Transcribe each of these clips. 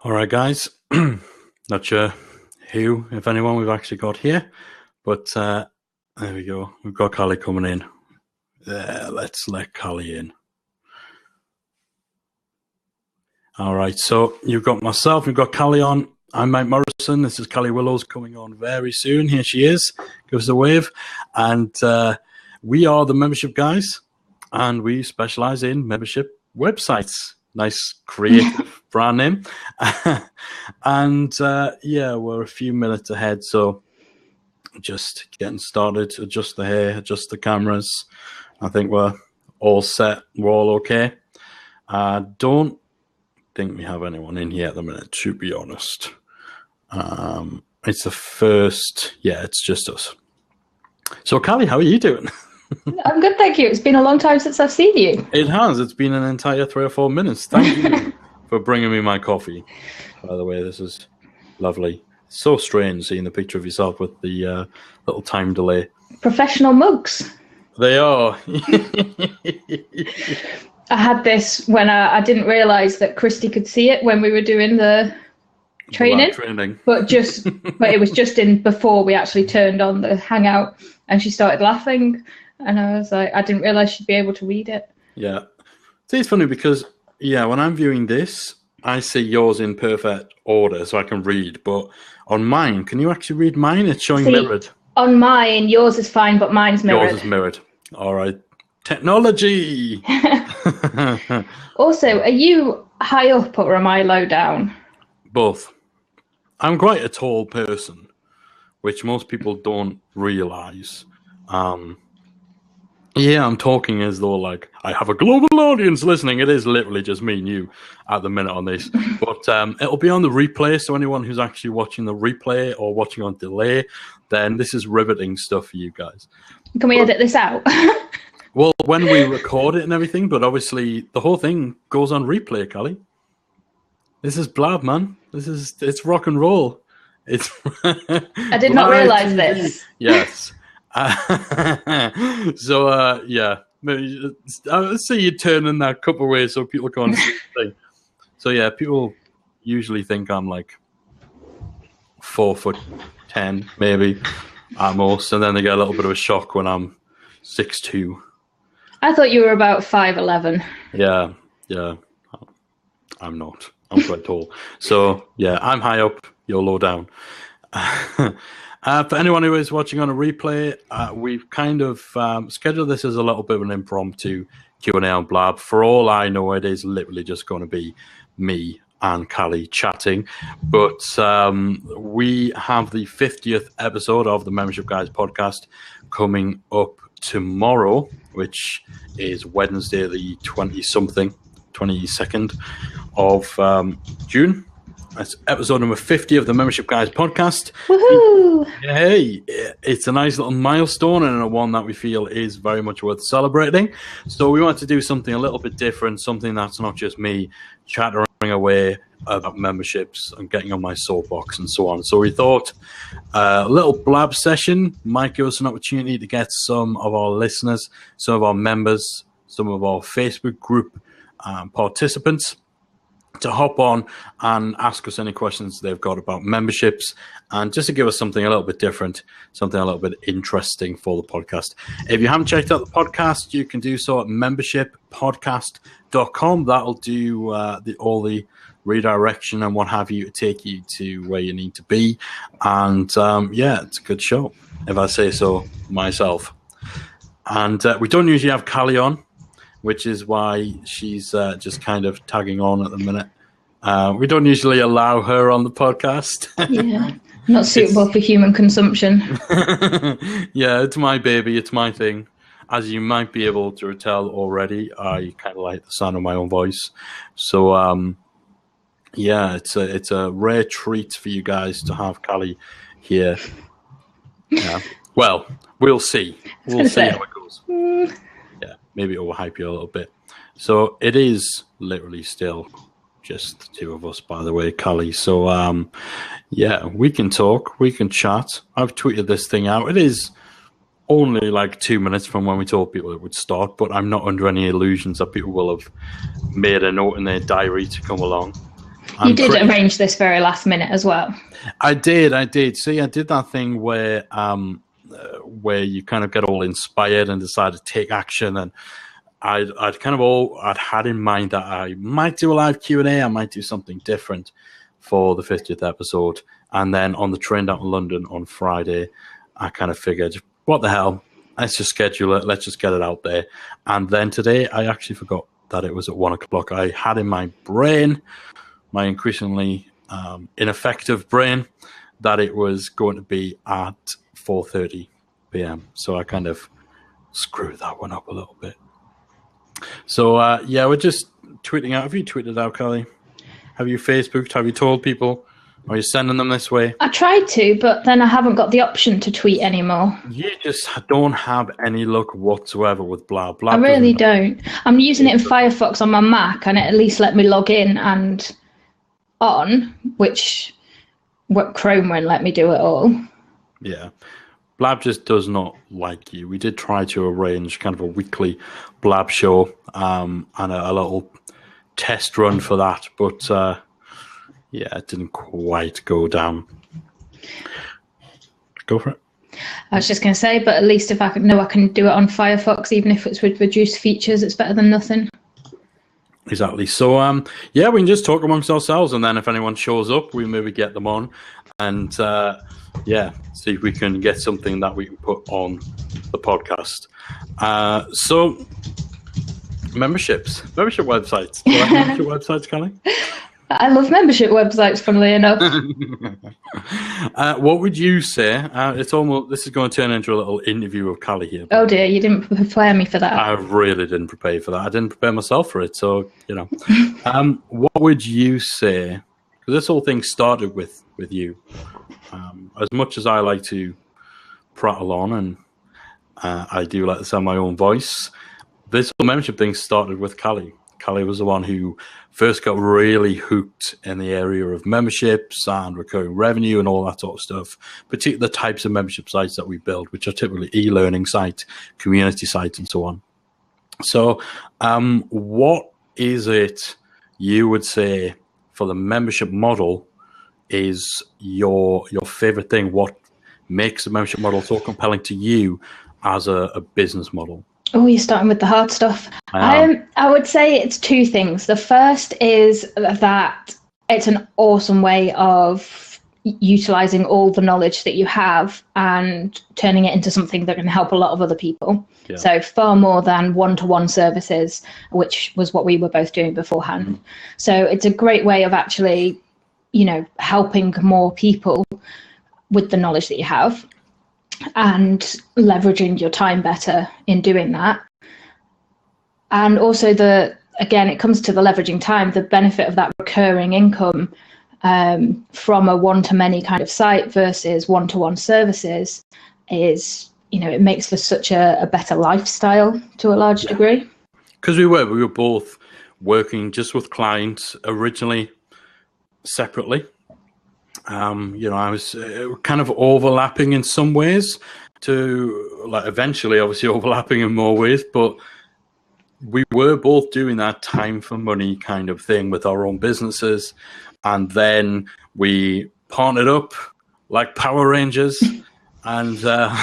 All right, guys. Not sure who, if anyone, we've actually got here, but there we go. We've got Callie coming in. Let's let Callie in. All right, so you've got myself, you've got Callie on. I'm Mike Morrison. This is Callie Willows coming on very soon. Here she is. Give us a wave. And we are the Membership Guys, and we specialize in membership websites. Nice creative brand name. And yeah, we're a few minutes ahead, so just getting started. Adjust the hair, adjust the cameras. I think we're all set. We're all okay. Don't think we have anyone in here at the minute, to be honest. It's the first, yeah, it's just us. So Callie, how are you doing? I'm good, thank you. It's been a long time since I've seen you. It has. It's been an entire 3 or 4 minutes. Thank you for bringing me my coffee. By the way, this is lovely. It's so strange seeing the picture of yourself with the little time delay. Professional mugs. They are. I had this when I didn't realise that Christy could see it when we were doing the training. But it was just in before we actually turned on the Hangout, and she started laughing, and I was like, I didn't realise she'd be able to read it. Yeah. See, it's funny because, yeah, when I'm viewing this, I see yours in perfect order so I can read, but on mine, can you actually read mine? It's showing mirrored. On mine, yours is fine, but mine's mirrored. Yours is mirrored. All right. Technology! Also, are you high up or am I low down? Both. I'm quite a tall person, which most people don't realise. Yeah, I'm talking as though, like, I have a global audience listening. It is literally just me and you at the minute on this. But it'll be on the replay, so anyone who's actually watching the replay or watching on delay, then this is riveting stuff for you guys. Can we edit this out? Well, when we record it and everything, but obviously the whole thing goes on replay, Callie. This is Blab, man. It's rock and roll. It's I did not realise this. Yes. So, yeah. I'll see you turning that cup away so people can't see the thing. So, yeah, people usually think I'm like 4'10", maybe, at most, and then they get a little bit of a shock when I'm 6'2". I thought you were about 5'11". Yeah. I'm not. I'm quite tall. So, yeah, I'm high up, you're low down. For anyone who is watching on a replay, we've kind of scheduled this as a little bit of an impromptu Q&A on Blab. For all I know, it is literally just going to be me and Callie chatting. But we have the 50th episode of the Membership Guys podcast coming up tomorrow, which is Wednesday the 22nd of June. That's episode number 50 of the Membership Guys podcast. Woohoo! Hey, it's a nice little milestone and one that we feel is very much worth celebrating. So we want to do something a little bit different, something that's not just me chattering away about memberships and getting on my soapbox and so on. So we thought a little Blab session might give us an opportunity to get some of our listeners, some of our members, some of our Facebook group participants to hop on and ask us any questions they've got about memberships, and just to give us something a little bit different, something a little bit interesting for the podcast. If you haven't checked out the podcast, you can do so at membershippodcast.com. That'll do all the redirection and what have you to take you to where you need to be. And yeah, it's a good show, if I say so myself. And we don't usually have Callie on, which is why she's just kind of tagging on at the minute. We don't usually allow her on the podcast. Yeah, not suitable for human consumption. Yeah, it's my baby. It's my thing. As you might be able to tell already, I kind of like the sound of my own voice. So, yeah, it's a rare treat for you guys to have Callie here. Yeah. Well, we'll see. We'll see how it goes. Yeah, maybe it will hype you a little bit. So it is literally still just the two of us, by the way, Callie. So, yeah, we can talk. We can chat. I've tweeted this thing out. It is only like 2 minutes from when we told people it would start, but I'm not under any illusions that people will have made a note in their diary to come along. You did arrange this very last minute as well. I did. See, I did that thing where you kind of get all inspired and decide to take action, and I'd had in mind that I might do a live Q&A, I might do something different for the 50th episode. And then on the train down to London on Friday, I kind of figured, what the hell? Let's just schedule it. Let's just get it out there. And then today, I actually forgot that it was at 1 o'clock. I had in my brain, my increasingly ineffective brain, that it was going to be at 4:30 p.m. So I kind of screwed that one up a little bit. So, we're just tweeting out. Have you tweeted out, Callie? Have you Facebooked? Have you told people? Are you sending them this way? I tried to, but then I haven't got the option to tweet anymore. You just don't have any luck whatsoever with Blab. I really don't. I'm using it in Firefox on my Mac, and it at least let me log in and on, which Chrome won't let me do it all. Yeah. Blab just does not like you. We did try to arrange kind of a weekly Blab show and a little test run for that, but it didn't quite go down. Go for it. I was just going to say, but at least if I can do it on Firefox, even if it's with reduced features, it's better than nothing. Exactly. So, we can just talk amongst ourselves, and then if anyone shows up, we maybe get them on, and see if we can get something that we can put on the podcast. So, membership websites. Do you like membership websites, Callie? I love membership websites, funnily enough. What would you say? This is going to turn into a little interview of Callie here. Oh dear, you didn't prepare me for that. I really didn't prepare for that. I didn't prepare myself for it. So, what would you say? Because this whole thing started with you. As much as I like to prattle on, and I do like to sound my own voice, this whole membership thing started with Callie. Callie was the one who first got really hooked in the area of memberships and recurring revenue and all that sort of stuff, particularly the types of membership sites that we build, which are typically e-learning sites, community sites, and so on. So what is it you would say for the membership model is your favorite thing? What makes the membership model so compelling to you as a business model? Oh, you're starting with the hard stuff. I would say it's two things. The first is that it's an awesome way of utilizing all the knowledge that you have and turning it into something that can help a lot of other people. Yeah. So far more than one-to-one services, which was what we were both doing beforehand. Mm-hmm. So it's a great way of actually, helping more people with the knowledge that you have, and leveraging your time better in doing that. And also it comes to the leveraging time, the benefit of that recurring income from a one-to-many kind of site versus one-to-one services is, it makes for such a better lifestyle to a large degree. Because we were both working just with clients originally separately. I was kind of overlapping in some ways to eventually obviously overlapping in more ways, but we were both doing that time for money kind of thing with our own businesses. And then we partnered up like Power Rangers. And I'm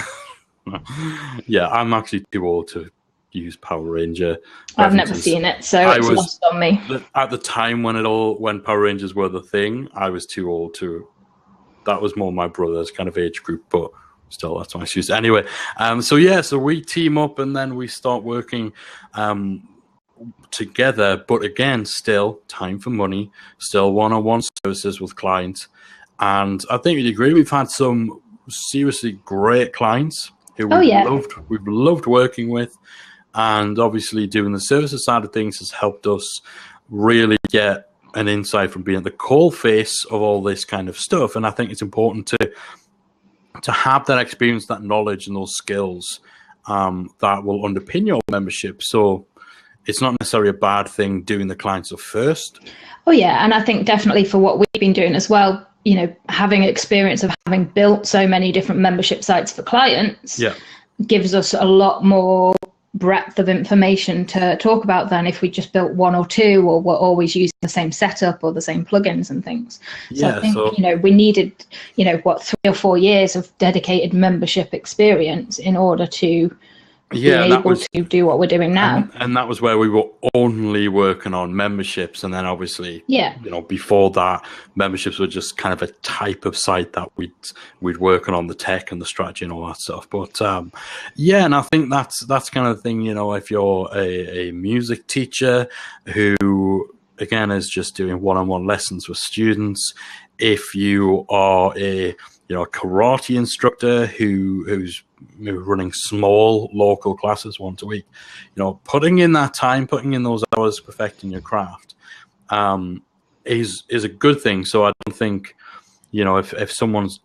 actually too old to use Power Ranger references. I've never seen it, so it's lost on me. At the time when Power Rangers were the thing, I was too old to. That was more my brother's kind of age group, but still, that's my excuse. Anyway, so we team up and then we start working together. But again, still time for money, still one-on-one services with clients. And I think you'd agree, we've had some seriously great clients who we've loved working with. And obviously doing the services side of things has helped us really get an insight from being at the coalface of all this kind of stuff. And I think it's important to have that experience, that knowledge, and those skills that will underpin your membership. So it's not necessarily a bad thing doing the client stuff first. Oh yeah, and I think definitely for what we've been doing as well, having experience of having built so many different membership sites for clients gives us a lot more breadth of information to talk about than if we just built one or two, or were always using the same setup or the same plugins and things. So I think, we needed, 3 or 4 years of dedicated membership experience in order to be able to do what we're doing now. And that was where we were only working on memberships. And then obviously, before that, memberships were just kind of a type of site that we'd working on the tech and the strategy and all that stuff. But and I think that's kind of the thing, if you're a music teacher who, again, is just doing one-on-one lessons with students, if you are a karate instructor who's maybe running small local classes once a week, putting in that time, putting in those hours, perfecting your craft, is a good thing. So I don't think, if someone's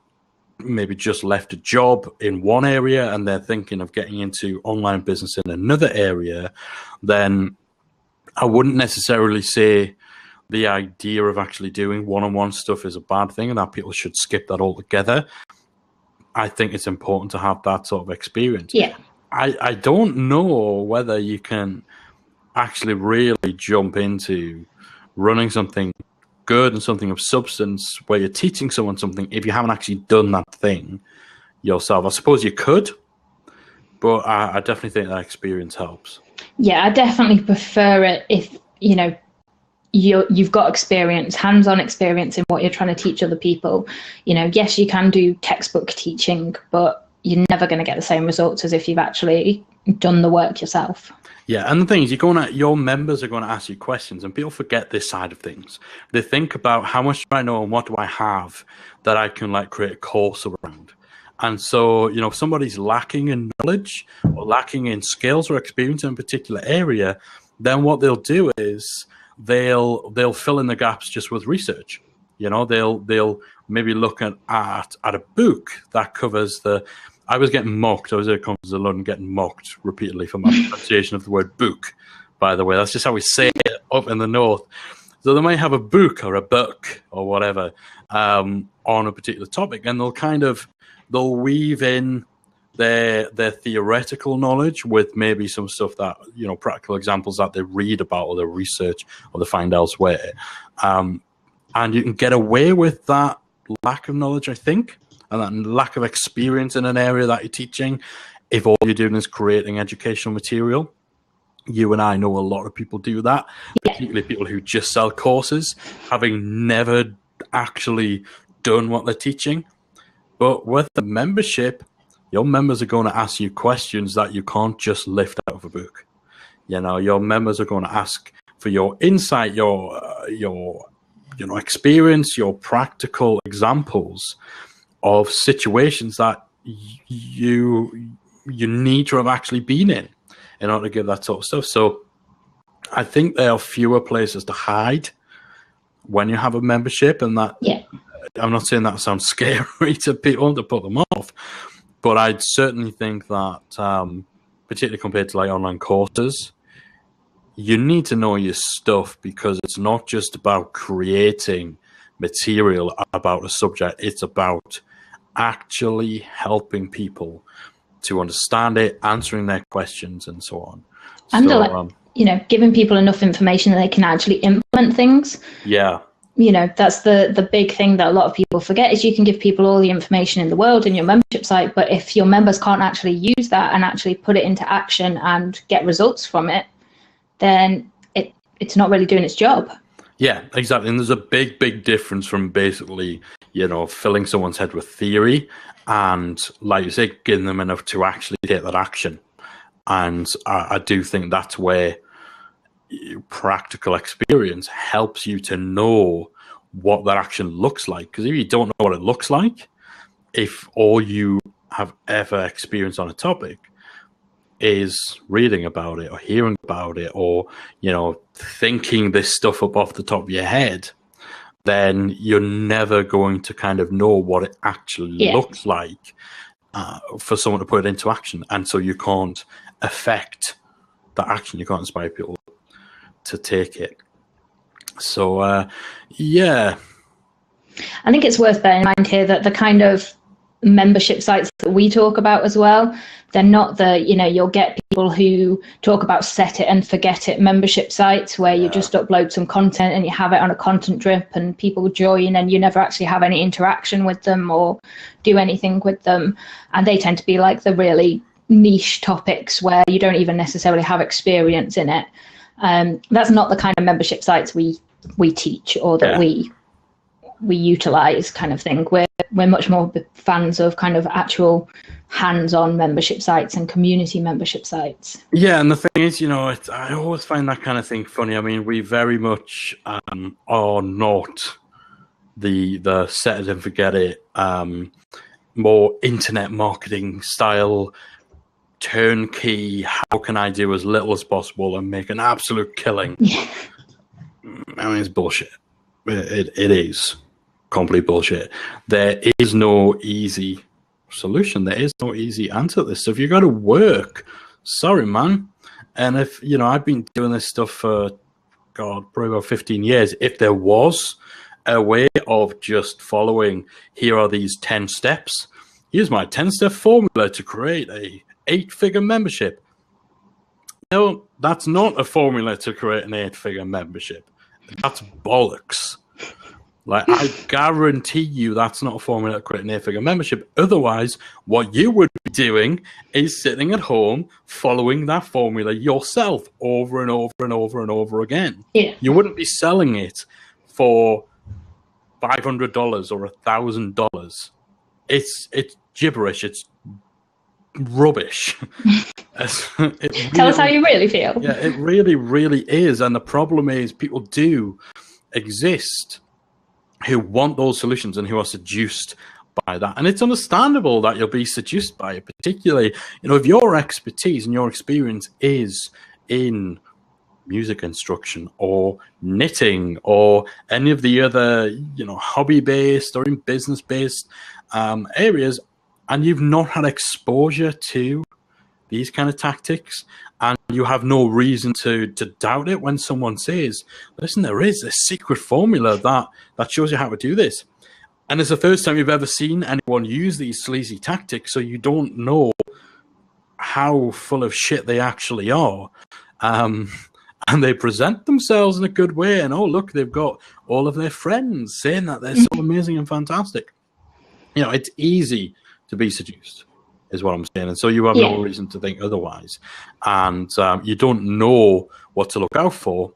maybe just left a job in one area and they're thinking of getting into online business in another area, then I wouldn't necessarily say the idea of actually doing one-on-one stuff is a bad thing and that people should skip that altogether. I think it's important to have that sort of experience. Yeah. I don't know whether you can actually really jump into running something good and something of substance where you're teaching someone something if you haven't actually done that thing yourself. I suppose you could, but I definitely think that experience helps. Yeah, I definitely prefer it if, you've got experience, hands-on experience in what you're trying to teach other people. Yes, you can do textbook teaching, but you're never going to get the same results as if you've actually done the work yourself. Yeah, and the thing is, your members are going to ask you questions, and people forget this side of things. They think about how much do I know and what do I have that I can create a course around. And so, if somebody's lacking in knowledge or lacking in skills or experience in a particular area, then what they'll do is they'll fill in the gaps just with research. They'll maybe look at a book that covers I was getting mocked. I was at a conference in London getting mocked repeatedly for my pronunciation of the word book, by the way. That's just how we say it up in the north. So they might have a book or a book or whatever on a particular topic, and they'll weave in their theoretical knowledge with maybe some stuff that, practical examples that they read about or they research or they find elsewhere. And you can get away with that lack of knowledge, I think, and that lack of experience in an area that you're teaching if all you're doing is creating educational material. You and I know a lot of people do that, particularly people who just sell courses, having never actually done what they're teaching. But with the membership, your members are going to ask you questions that you can't just lift out of a book. Your members are going to ask for your insight, your experience, your practical examples of situations that you need to have actually been in order to give that sort of stuff. So I think there are fewer places to hide when you have a membership, and that I'm not saying that sounds scary to people to put them off. But I'd certainly think that, particularly compared to online courses, you need to know your stuff, because it's not just about creating material about a subject. It's about actually helping people to understand it, answering their questions, and so on. And giving people enough information that they can actually implement things. Yeah. That's the big thing that a lot of people forget, is you can give people all the information in the world in your membership site, but if your members can't actually use that and actually put it into action and get results from it, then it's not really doing its job. Yeah, exactly. And there's a big difference from basically, filling someone's head with theory and, like you say, giving them enough to actually take that action. And I do think that's where practical experience helps you to know what that action looks like. Because if you don't know what it looks like, if all you have ever experienced on a topic is reading about it or hearing about it or thinking this stuff up off the top of your head, then you're never going to kind of know what it actually looks like for someone to put it into action. And so you can't affect that action. You can't inspire people to take it. So, I think it's worth bearing in mind here that the kind of membership sites that we talk about as well. They're not the, you'll get people who talk about set it and forget it membership sites where you just upload some content and you have it on a content drip and people join and you never actually have any interaction with them or do anything with them. And they tend to be like the really niche topics where you don't even necessarily have experience in it. That's not the kind of membership sites we teach or that we utilize, kind of thing. We're much more fans of kind of actual hands-on membership sites and community membership sites. Yeah, and the thing is, I always find that kind of thing funny. I mean, we very much are not the set it and forget it, more internet marketing style, turnkey, how can I do as little as possible and make an absolute killing? I mean, it's bullshit. It is complete bullshit. There is no easy solution. There is no easy answer to this. So if you got to work, sorry, man. And if, I've been doing this stuff for, probably about 15 years. If there was a way of just following, here are these 10 steps. Here's my 10-step formula to create a 8-figure membership. No, that's not a formula to create an 8-figure membership. That's bollocks. Like, I guarantee you that's not a formula to create an 8-figure membership. Otherwise, what you would be doing is sitting at home following that formula yourself over and over and over and over again. Yeah. You wouldn't be selling it for $500 or $1,000. It's gibberish. It's rubbish. Tell us how you really feel. Yeah, it really, really is. And the problem is people do exist who want those solutions and who are seduced by that. And it's understandable that you'll be seduced by it, particularly, if your expertise and your experience is in music instruction or knitting or any of the other, hobby-based or in business-based areas, and you've not had exposure to these kind of tactics, and you have no reason to doubt it when someone says, listen, there is a secret formula that shows you how to do this. And it's the first time you've ever seen anyone use these sleazy tactics, so you don't know how full of shit they actually are. And they present themselves in a good way, and, oh, look, they've got all of their friends saying that they're so amazing and fantastic. It's easy to be seduced, is what I'm saying. And so you have no reason to think otherwise. And you don't know what to look out for,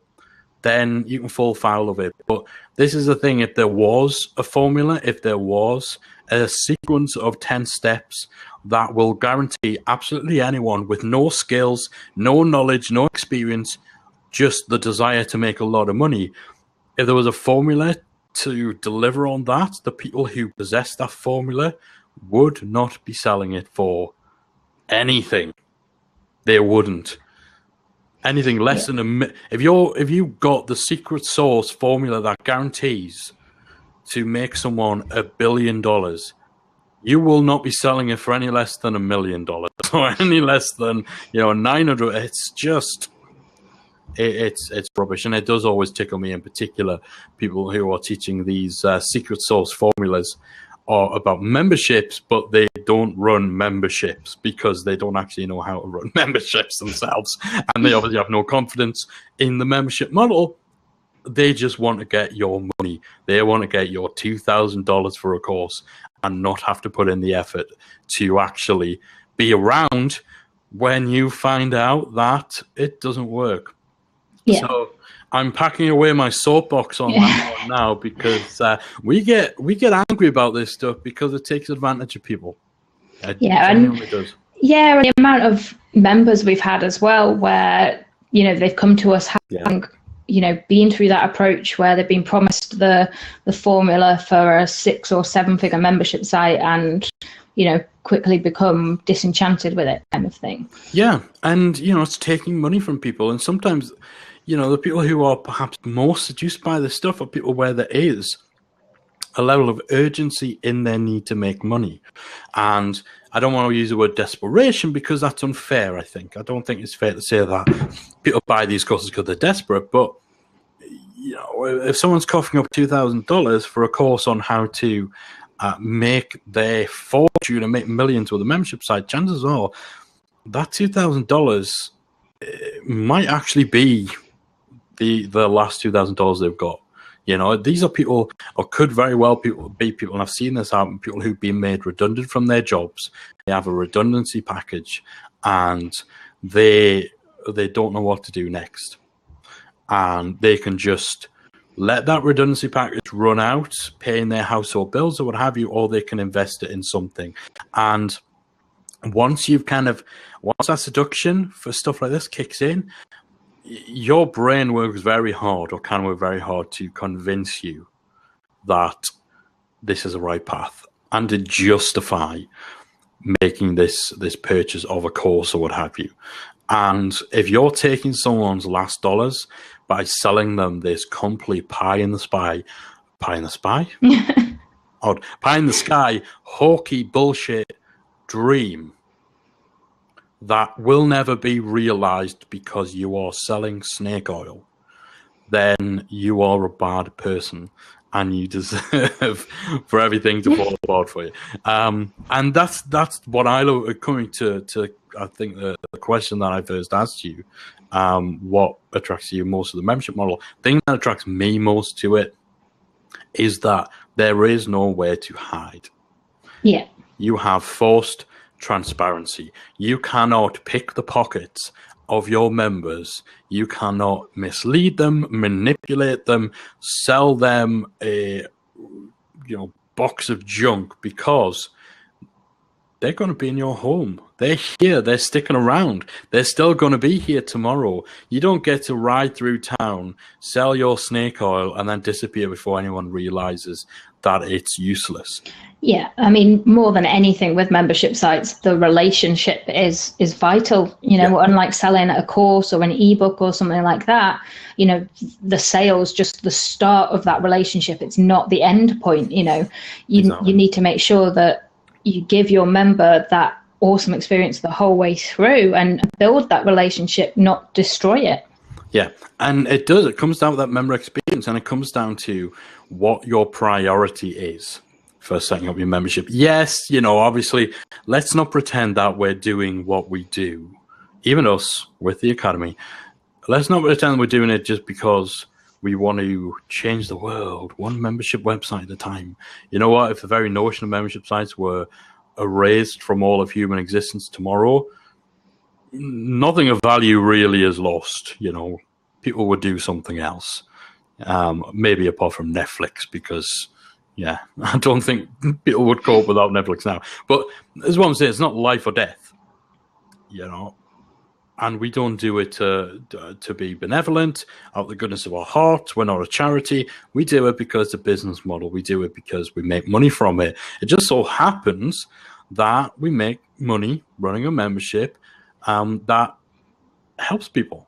then you can fall foul of it. But this is the thing. If there was a formula, if there was a sequence of 10 steps that will guarantee absolutely anyone with no skills, no knowledge, no experience, just the desire to make a lot of money, if there was a formula to deliver on that, the people who possess that formula would not be selling it for anything. They wouldn't. Anything less than if you got the secret sauce formula that guarantees to make someone $1 billion, you will not be selling it for any less than $1 million or any less than 900. It's just it's rubbish, and it does always tickle me in particular. People who are teaching these secret sauce formulas are about memberships, but they don't run memberships because they don't actually know how to run memberships themselves, and they obviously have no confidence in the membership model. They just want to get your money. They want to get your $2,000 for a course and not have to put in the effort to actually be around when you find out that it doesn't work. Yeah. So I'm packing away my soapbox on that one now, because we get angry about this stuff because it takes advantage of people. It genuinely does. Yeah, and the amount of members we've had as well, where they've come to us having been through that approach where they've been promised the formula for a 6 or 7 figure membership site and quickly become disenchanted with it, kind of thing. Yeah, and it's taking money from people, and sometimes the people who are perhaps most seduced by this stuff are people where there is a level of urgency in their need to make money. And I don't want to use the word desperation because that's unfair, I think. I don't think it's fair to say that people buy these courses because they're desperate. But, if someone's coughing up $2,000 for a course on how to make their fortune and make millions with a membership site, chances are that $2,000 might actually be the last $2,000 they've got. You know, these are people, or could very well be people, and I've seen this happen, people who've been made redundant from their jobs. They have a redundancy package, and they don't know what to do next. And they can just let that redundancy package run out, paying their household bills or what have you, or they can invest it in something. And once that seduction for stuff like this kicks in, your brain works very hard, or can work very hard, to convince you that this is the right path and to justify making this purchase of a course or what have you. And if you're taking someone's last dollars by selling them this complete pie in the sky, hawky bullshit dream that will never be realized because you are selling snake oil, then you are a bad person and you deserve for everything to fall apart for you. And that's what I love coming to I think the question that I first asked you, what attracts you most to the membership model? The thing that attracts me most to it is that there is nowhere to hide. Yeah. You have forced transparency. You cannot pick the pockets of your members. You cannot mislead them, manipulate them, sell them a box of junk, because they're going to be in your home. They're here. They're sticking around. They're still going to be here tomorrow. You don't get to ride through town, sell your snake oil, and then disappear before anyone realizes that it's useless. Yeah, I mean, more than anything with membership sites, the relationship is vital. Unlike selling a course or an ebook or something like that, the sales, just the start of that relationship. It's not the end point. You need to make sure that you give your member that awesome experience the whole way through and build that relationship, not destroy it. Yeah, and it does. It comes down to that member experience, and it comes down to what your priority is for setting up your membership. Yes, obviously, let's not pretend that we're doing what we do, even us with the Academy. Let's not pretend we're doing it just because we want to change the world one membership website at a time. You know what? If the very notion of membership sites were erased from all of human existence tomorrow, nothing of value really is lost. People would do something else, maybe apart from Netflix, because I don't think people would cope without Netflix now. But as what I'm saying, it's not life or death, and we don't do it to be benevolent out of the goodness of our hearts. We're not a charity. We do it because it's a business model. We do it because we make money from it. It just so happens that we make money running a membership that helps people.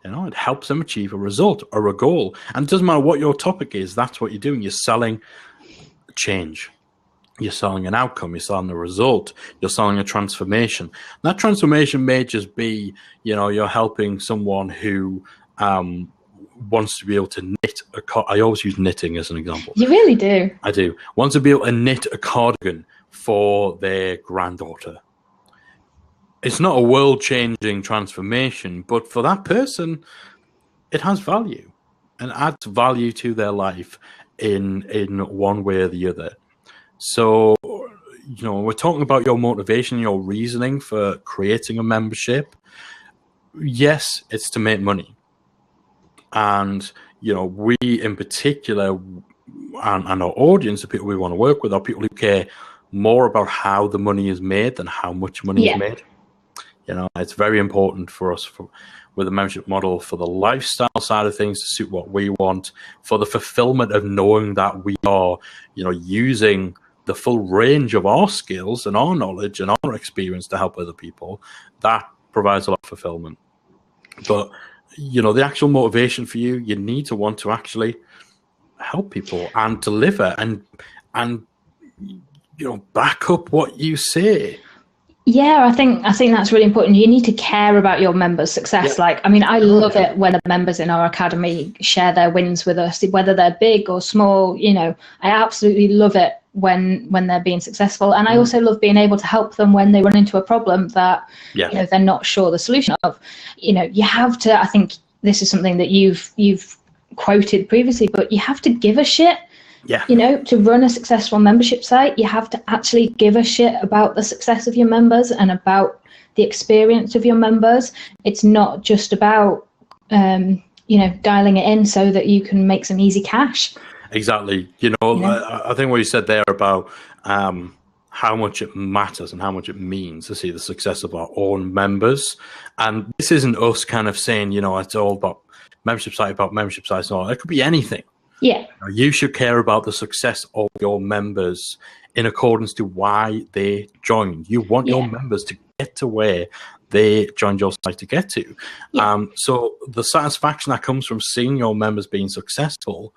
It helps them achieve a result or a goal. And it doesn't matter what your topic is, that's what you're doing. You're selling change. You're selling an outcome. You're selling a result. You're selling a transformation. That transformation may just be, you're helping someone who wants to be able to knit I always use knitting as an example. You really do. I do. Wants to be able to knit a cardigan for their granddaughter. It's not a world-changing transformation, but for that person, it has value and adds value to their life in one way or the other. So, we're talking about your motivation, your reasoning for creating a membership. Yes, it's to make money. And, we in particular, and our audience, the people we want to work with, are people who care more about how the money is made than how much money is made. It's very important for us with the membership model, for the lifestyle side of things to suit what we want, for the fulfillment of knowing that we are, using the full range of our skills and our knowledge and our experience to help other people. That provides a lot of fulfillment. But, the actual motivation for you need to want to actually help people and deliver and back up what you say. Yeah, I think that's really important. You need to care about your members' success. Yeah. Like, I mean, I love it when the members in our academy share their wins with us, whether they're big or small. You know, I absolutely love it when they're being successful, and I also love being able to help them when they run into a problem that you know they're not sure the solution of. You know, you have to. I think this is something that you've quoted previously, but you have to give a shit. Yeah. You know, to run a successful membership site, you have to actually give a shit about the success of your members and about the experience of your members. It's not just about, you know, dialing it in so that you can make some easy cash. Exactly. You know? I think what you said there about how much it matters and how much it means to see the success of our own members. And this isn't us kind of saying, you know, it's all about membership sites and all. It could be anything. Yeah. You should care about the success of your members in accordance to why they joined. You want your members to get to where they joined your site to get to. Yeah. So the satisfaction that comes from seeing your members being successful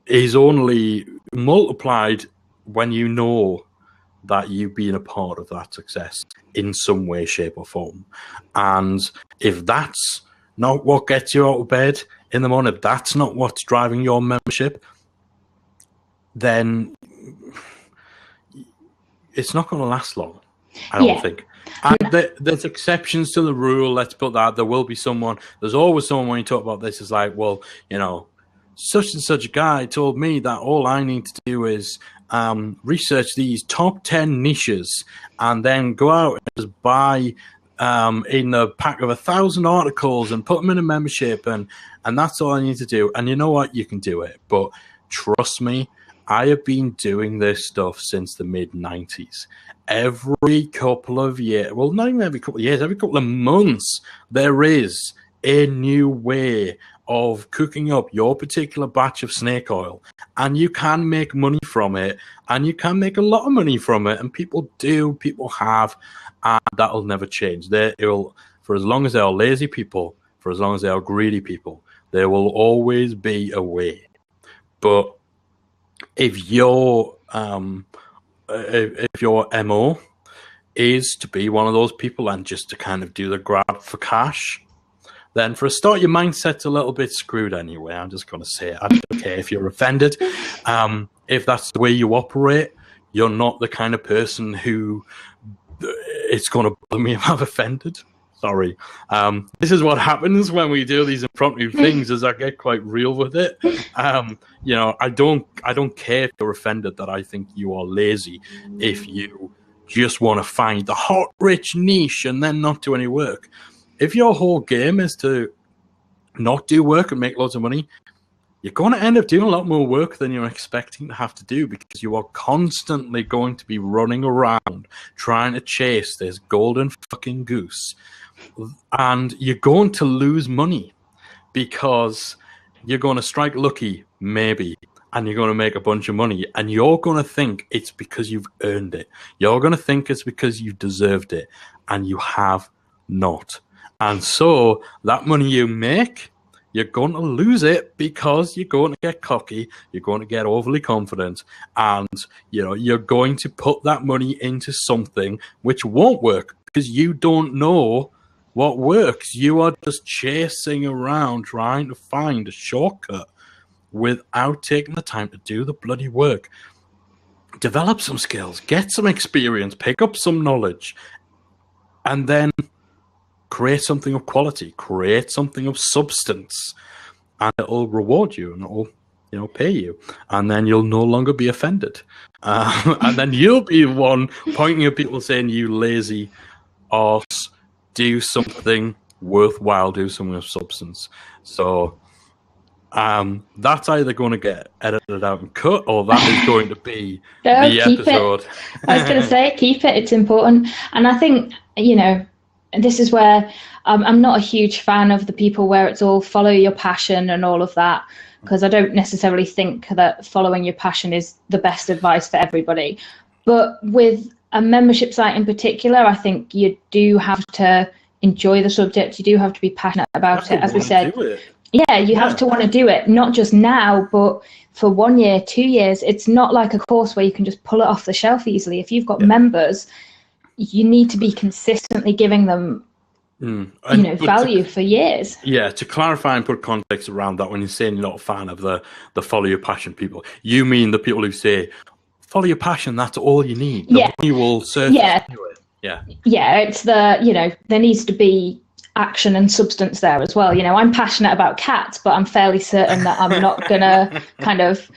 is only multiplied when you know that you've been a part of that success in some way, shape, or form. And if that's not what gets you out of bed in the morning, if that's not what's driving your membership, then it's not going to last long, I don't think. And there's exceptions to the rule, let's put that. There will be someone, there's always someone when you talk about this is like, well, you know, such and such a guy told me that all I need to do is research these top 10 niches and then go out and just buy in a pack of 1,000 articles and put them in a membership, and that's all I need to do. And you know what? You can do it. But trust me, I have been doing this stuff since the mid-90s. Every couple of years, well, not even every couple of years, every couple of months, there is a new way of cooking up your particular batch of snake oil, and you can make money from it, and you can make a lot of money from it, and people have, and that'll never change. For as long as there are lazy people, for as long as there are greedy people, there will always be a way. But if your MO is to be one of those people and just to kind of do the grab for cash, then for a start, your mindset's a little bit screwed anyway. I'm just going to say it. I don't care if you're offended. If that's the way you operate, you're not the kind of person who it's going to bother me if I've offended. Sorry. This is what happens when we do these impromptu things, is I get quite real with it. You know, I don't care if you're offended that I think you are lazy if you just want to find the hot, rich niche and then not do any work. If your whole game is to not do work and make loads of money, you're going to end up doing a lot more work than you're expecting to have to do, because you are constantly going to be running around trying to chase this golden fucking goose. And you're going to lose money because you're going to strike lucky, maybe, and you're going to make a bunch of money. And you're going to think it's because you've earned it. You're going to think it's because you deserved it. And you have not. And so that money you make, you're going to lose it because you're going to get cocky, you're going to get overly confident, and you're going to put that money into something which won't work because you don't know what works. You are just chasing around trying to find a shortcut without taking the time to do the bloody work. Develop some skills, get some experience, pick up some knowledge, and then create something of quality, create something of substance, and it'll reward you and it'll pay you, and then you'll no longer be offended, and then you'll be the one pointing at people saying, "You lazy arse, do something worthwhile, do something of substance." So that's either going to get edited out and cut, or that is going to be the episode. I was going to say, keep it. It's important, and I think this is where I'm not a huge fan of the people where it's all follow your passion and all of that, because I don't necessarily think that following your passion is the best advice for everybody. But with a membership site in particular, I think you do have to enjoy the subject. You do have to be passionate about it, as we said. Yeah, you have to want to do it, not just now, but for 1 year, 2 years. It's not like a course where you can just pull it off the shelf easily. If you've got members, you need to be consistently giving them value for years. Yeah, to clarify and put context around that, when you're saying you're not a fan of the follow your passion people, you mean the people who say follow your passion, that's all you need. The money will surface anyway. Yeah, it's there needs to be action and substance there as well. I'm passionate about cats, but I'm fairly certain that I'm not gonna kind of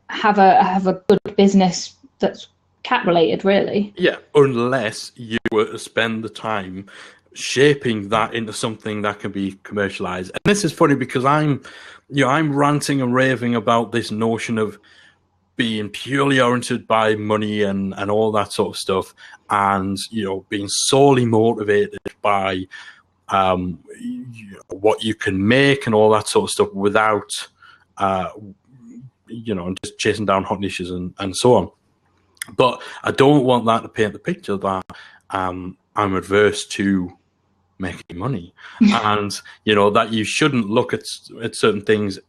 have a good business that's cat related, really. Yeah, unless you were to spend the time shaping that into something that can be commercialized. And this is funny because I'm ranting and raving about this notion of being purely oriented by money and all that sort of stuff, and being solely motivated by what you can make and all that sort of stuff without just chasing down hot niches and so on. But I don't want that to paint the picture that I'm adverse to making money, and that you shouldn't look at certain things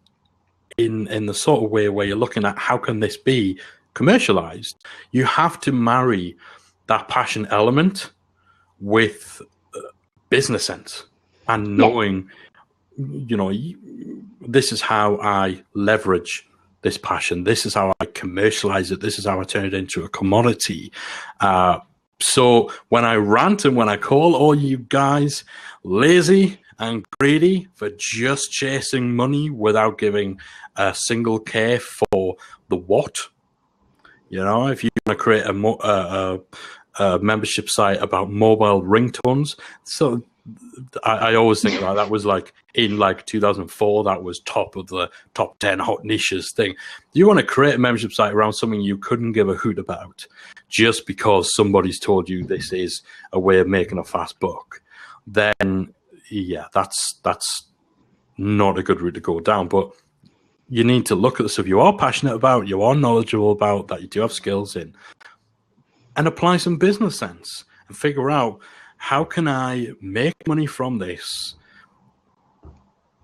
in the sort of way where you're looking at how can this be commercialized. You have to marry that passion element with business sense and knowing, this is how I leverage this passion. This is how I commercialize it. This is how I turn it into a commodity. So when I rant and when I call all you guys lazy and greedy for just chasing money without giving a single care for the what, if you want to create a membership site about mobile ringtones, so I always think about that was like in 2004, that was top of the top 10 hot niches thing. You want to create a membership site around something you couldn't give a hoot about just because somebody's told you this is a way of making a fast buck, then that's not a good route to go down. But you need to look at the stuff you are passionate about, you are knowledgeable about, that you do have skills in, and apply some business sense and figure out, how can I make money from this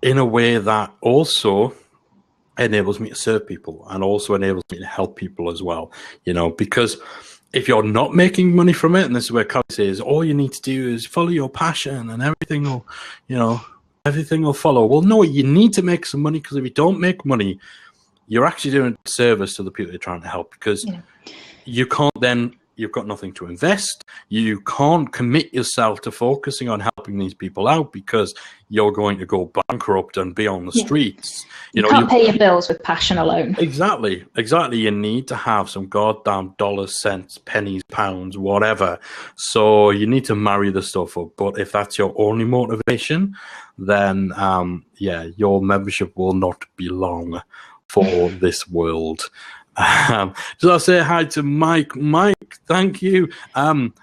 in a way that also enables me to serve people and also enables me to help people as well? Because if you're not making money from it, and this is where Callie says, all you need to do is follow your passion and everything will follow. Well, no, you need to make some money, because if you don't make money, you're actually doing a service to the people you're trying to help, because you can't then, you've got nothing to invest. You can't commit yourself to focusing on helping these people out because you're going to go bankrupt and be on the streets. You can't pay your bills with passion alone. Exactly. You need to have some goddamn dollars, cents, pennies, pounds, whatever. So you need to marry the stuff up. But if that's your only motivation, then your membership will not be long for this world. Just I'll say hi to Mike. Mike, thank you. And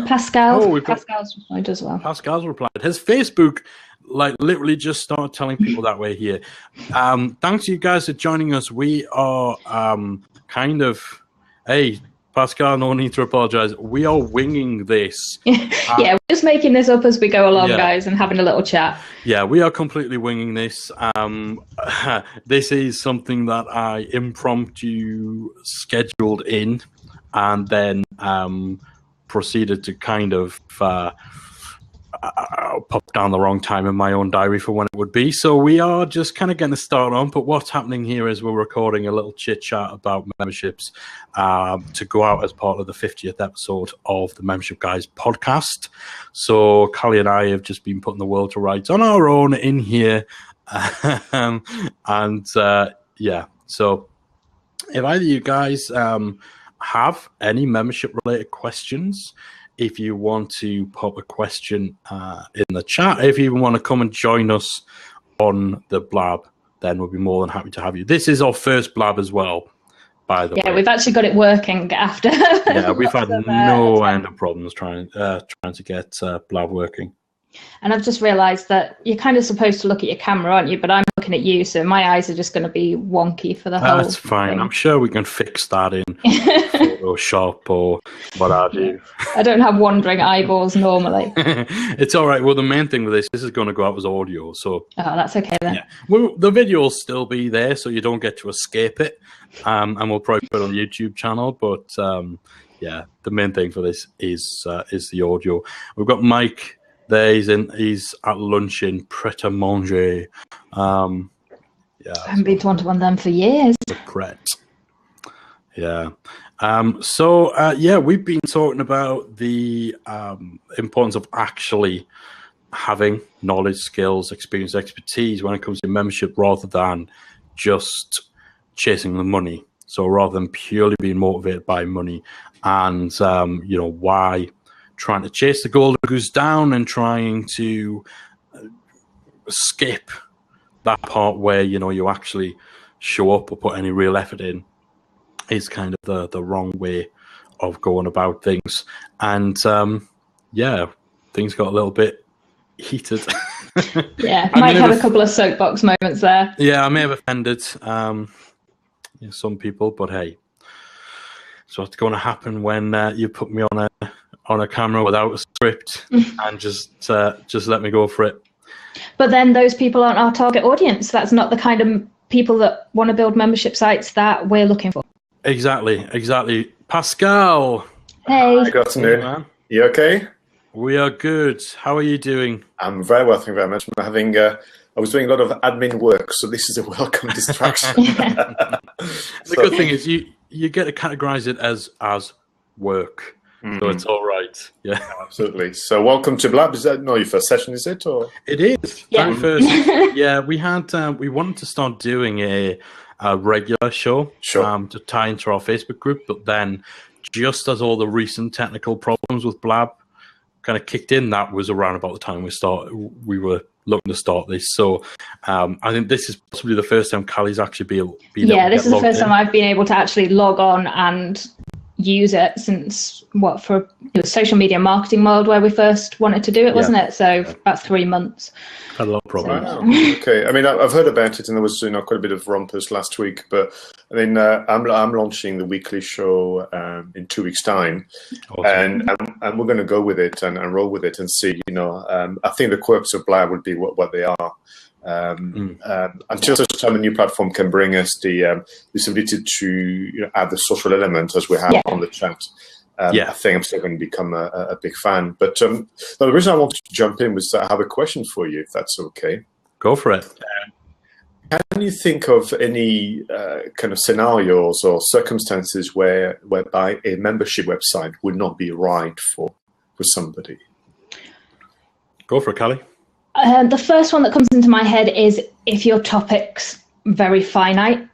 Pascal. Pascal's replied as well. Pascal's replied. His Facebook literally just started telling people that we're here. Thanks to you guys for joining us. We are hey, Pascal, no need to apologize. We are winging this. We're just making this up as we go along, guys, and having a little chat. Yeah, we are completely winging this. This is something that I impromptu scheduled in and then proceeded to kind of pop down the wrong time in my own diary for when it would be. So we are just kind of getting to start on. But what's happening here is we're recording a little chit chat about memberships to go out as part of the 50th episode of the Membership Guys podcast. So Callie and I have just been putting the world to rights on our own in here. So if either of you guys have any membership related questions, if you want to pop a question in the chat, if you even want to come and join us on the Blab, then we'll be more than happy to have you. This is our first Blab as well, by the way. Yeah, we've actually got it working after. Yeah, we've had no end of problems trying to get Blab working. And I've just realised that you're kind of supposed to look at your camera, aren't you? But I'm looking at you, so my eyes are just going to be wonky for the whole That's fine. thing. I'm sure we can fix that in Photoshop or what have you. I don't have wandering eyeballs normally. It's all right. Well, the main thing with this is going to go out as audio. So that's okay then. Yeah. Well, the video will still be there, so you don't get to escape it. And we'll probably put it on the YouTube channel. But yeah, the main thing for this is the audio. We've got Mike there. He's at lunch in Pret a Manger. Yeah, I haven't been to one of them for years. Pret. Yeah. We've been talking about the importance of actually having knowledge, skills, experience, expertise when it comes to membership, rather than just chasing the money. So rather than purely being motivated by money, and why trying to chase the golden goose down and trying to skip that part where you actually show up or put any real effort in is kind of the wrong way of going about things. And things got a little bit heated. Yeah, might have a couple of soapbox moments there. Yeah, I may have offended some people, but hey, it's what's going to happen when you put me on a camera without a script and just let me go for it. But then those people aren't our target audience. That's not the kind of people that want to build membership sites that we're looking for. Exactly. Pascal. Hey. Good afternoon. Hey, you okay? We are good. How are you doing? I'm very well, thank you very much. I was doing a lot of admin work, so this is a welcome distraction. The good thing is you get to categorize it as work. Mm-hmm. So it's all right. Yeah, absolutely. So welcome to Blab. Is that your first session? Is it? Or it is? Yeah. Very first. Yeah, we wanted to start doing a regular show, sure, to tie into our Facebook group, but then just as all the recent technical problems with Blab kind of kicked in, that was around about the time we were looking to start this. So I think this is possibly the first time Callie's actually been this is the first time I've been able to actually log on and use it since for the social media marketing world where we first wanted to do it, wasn't it? So about 3 months. Had a lot of problems. Wow. Okay, I mean, I've heard about it, and there was quite a bit of rumpus last week. But I mean, I'm launching the weekly show in 2 weeks' time, awesome. and we're going to go with it and roll with it and see. I think the quirks of Blab would be what they are. Until such time a new platform can bring us this ability to add the social element as we have on the chat. I think I'm still going to become a big fan. But the reason I wanted to jump in was I have a question for you, if that's okay. Go for it. Can you think of any kind of scenarios or circumstances whereby a membership website would not be right for somebody? Go for it, Callie. The first one that comes into my head is if your topic's very finite.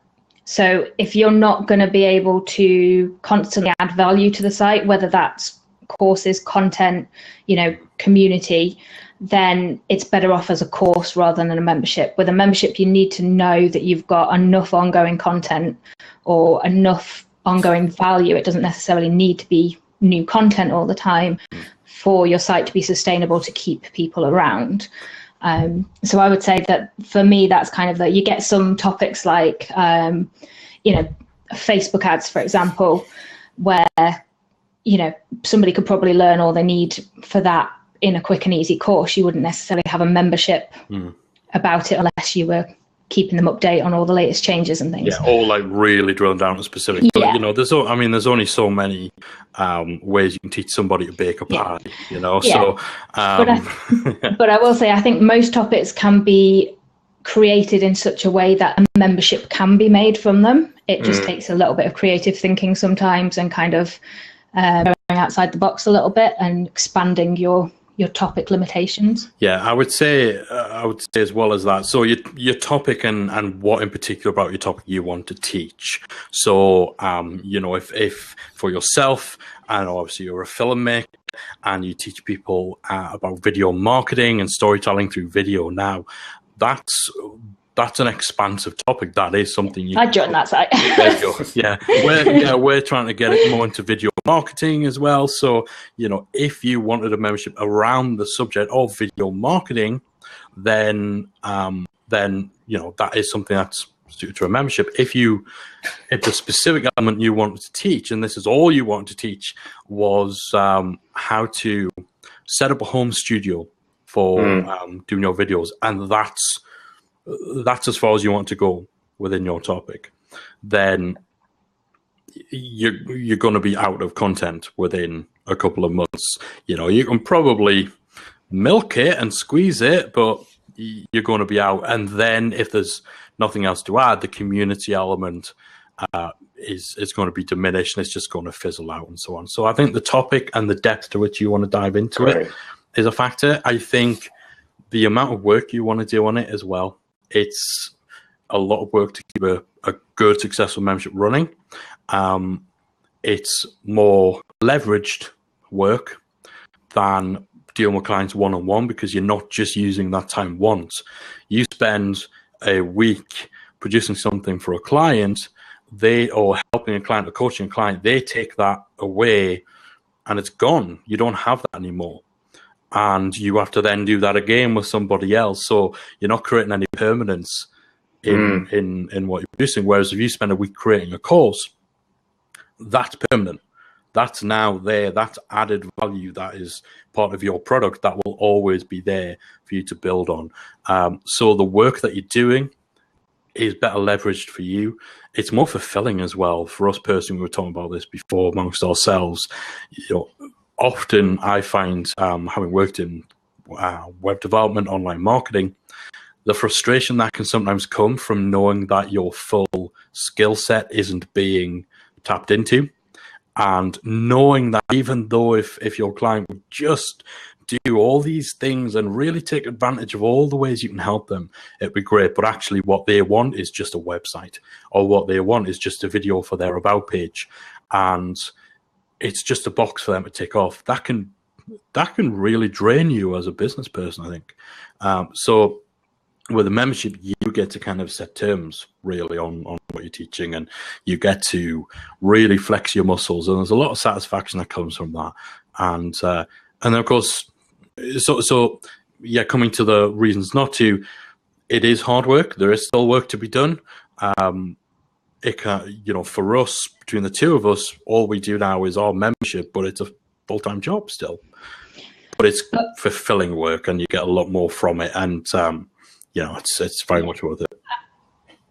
So if you're not going to be able to constantly add value to the site, whether that's courses, content, community, then it's better off as a course rather than a membership. With a membership, you need to know that you've got enough ongoing content or enough ongoing value. It doesn't necessarily need to be new content all the time for your site to be sustainable to keep people around. So I would say that for me, that's kind of you get some topics like, Facebook ads, for example, where, somebody could probably learn all they need for that in a quick and easy course. You wouldn't necessarily have a membership about it unless you were keeping them update on all the latest changes and things. Yeah, or really drilling down to specifics. Yeah. But, there's only so many ways you can teach somebody to bake a pie, Yeah. So, but I will say, I think most topics can be created in such a way that a membership can be made from them. It just takes a little bit of creative thinking sometimes and kind of going outside the box a little bit and expanding your topic limitations. Yeah, I would say as well as that. So your topic and what in particular about your topic you want to teach. So if for yourself, and obviously you're a filmmaker and you teach people about video marketing and storytelling through video, now that's an expansive topic. That is something I'd join that site. There you go. Yeah, we're trying to get it more into video marketing as well. So, if you wanted a membership around the subject of video marketing, then that is something that's suited to a membership. If the specific element you wanted to teach, and this is all you wanted to teach, was how to set up a home studio for doing your videos, and that's as far as you want to go within your topic, then you're going to be out of content within a couple of months. You know, you can probably milk it and squeeze it, but you're going to be out. And then if there's nothing else to add, the community element is going to be diminished, and it's just going to fizzle out and so on. So I think the topic and the depth to which you want to dive into it is a factor. I think the amount of work you want to do on it as well. It's a lot of work to keep a good, successful membership running. It's more leveraged work than dealing with clients one-on-one, because you're not just using that time once. You spend a week producing something for a client, or helping a client or coaching a client, they take that away and it's gone. You don't have that anymore. And you have to then do that again with somebody else. So you're not creating any permanence in what you're producing. Whereas if you spend a week creating a course, that's permanent. That's now there. That's added value. That is part of your product that will always be there for you to build on. So the work that you're doing is better leveraged for you. It's more fulfilling as well. For us personally, we were talking about this before amongst ourselves. You know, often I find, having worked in web development, online marketing, the frustration that can sometimes come from knowing that your full skill set isn't being tapped into, and knowing that even though if your client would just do all these things and really take advantage of all the ways you can help them, it'd be great. But actually what they want is just a website, or what they want is just a video for their about page, and it's just a box for them to tick off. That can really drain you as a business person, I think. So with a membership, you get to kind of set terms really on what you're teaching, and you get to really flex your muscles, and there's a lot of satisfaction that comes from that. And then of course, so yeah, coming to the reasons not to, it is hard work. There is still work to be done. It can, you know, for us, between the two of us, all we do now is our membership, but it's a full-time job still. But it's fulfilling work, and you get a lot more from it, and you know, it's very much worth it.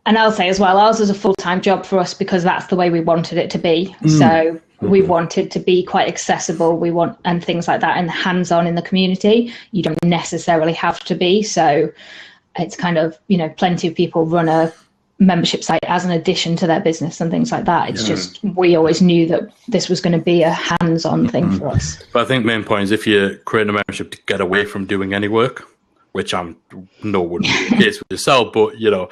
And I'll say as well, ours is a full-time job for us because that's the way we wanted it to be. So we wanted to be quite accessible. We want, and things like that, and hands-on in the community. You don't necessarily have to be. So it's kind of, you know, plenty of people run a membership site as an addition to their business and things like that. It's just, we always knew that this was going to be a hands-on thing for us. But I think the main point is, if you're creating a membership to get away from doing any work, which wouldn't be the case with yourself, but you know,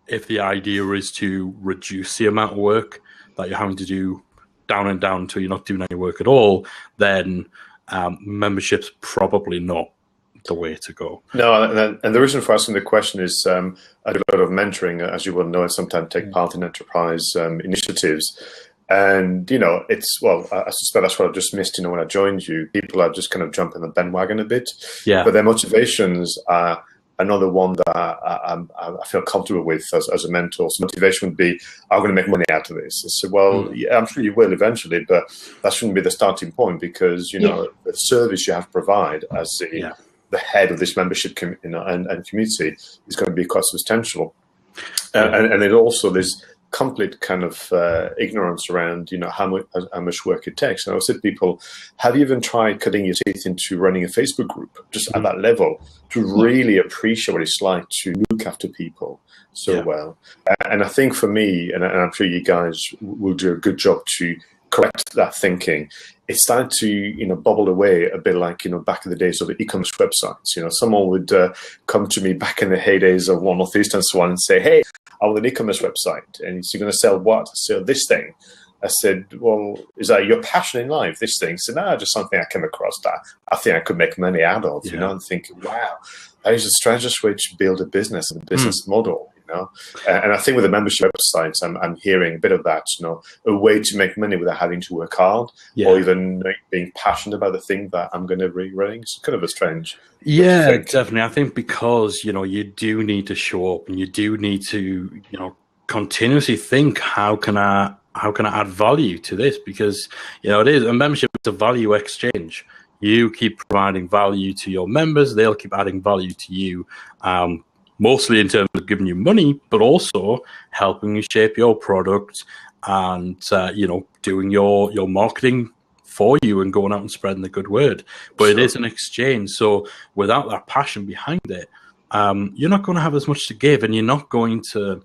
if the idea is to reduce the amount of work that you're having to do down and down until you're not doing any work at all, then membership's probably not the way to go. No, and the reason for asking the question is I do a lot of mentoring, as you well know, and sometimes take part in enterprise initiatives. And, you know, it's, well, I suspect that's what I just missed, you know, when I joined you. People are just kind of jumping the bandwagon a bit. Yeah. But their motivations are another one that I feel comfortable with as a mentor. So motivation would be, I'm going to make money out of this. I said, well, yeah, I'm sure you will eventually, but that shouldn't be the starting point, because, you know, the service you have to provide as the head of this membership and community is going to be quite substantial. And it also, there's complete kind of ignorance around, you know, how much work it takes. And I said to people, have you even tried cutting your teeth into running a Facebook group just at that level to really appreciate what it's like to look after people so well? And I think for me, and I'm sure you guys will do a good job to correct that thinking, it started to, you know, bubble away a bit like, you know, back in the days of the e-commerce websites. You know, someone would come to me back in the heydays of One Northeast and so on and say, hey, I want an e-commerce website. And he's going to sell what? Sell this thing. I said, well, is that your passion in life, this thing? He said, no, just something I came across that I think I could make money out of, you know, and thinking, wow, that is the strangest way to build a business and a business model. You know, and I think with the membership websites, I'm hearing a bit of that, you know, a way to make money without having to work hard or even being passionate about the thing that I'm going to be running. It's kind of a strange. Yeah, definitely. I think because, you know, you do need to show up, and you do need to, you know, continuously think, how can I add value to this? Because, you know, it is a membership, it's a value exchange. You keep providing value to your members, they'll keep adding value to you. Mostly in terms of giving you money, but also helping you shape your product and doing your marketing for you and going out and spreading the good word. But It is an exchange. So without that passion behind it, you're not going to have as much to give, and you're not going to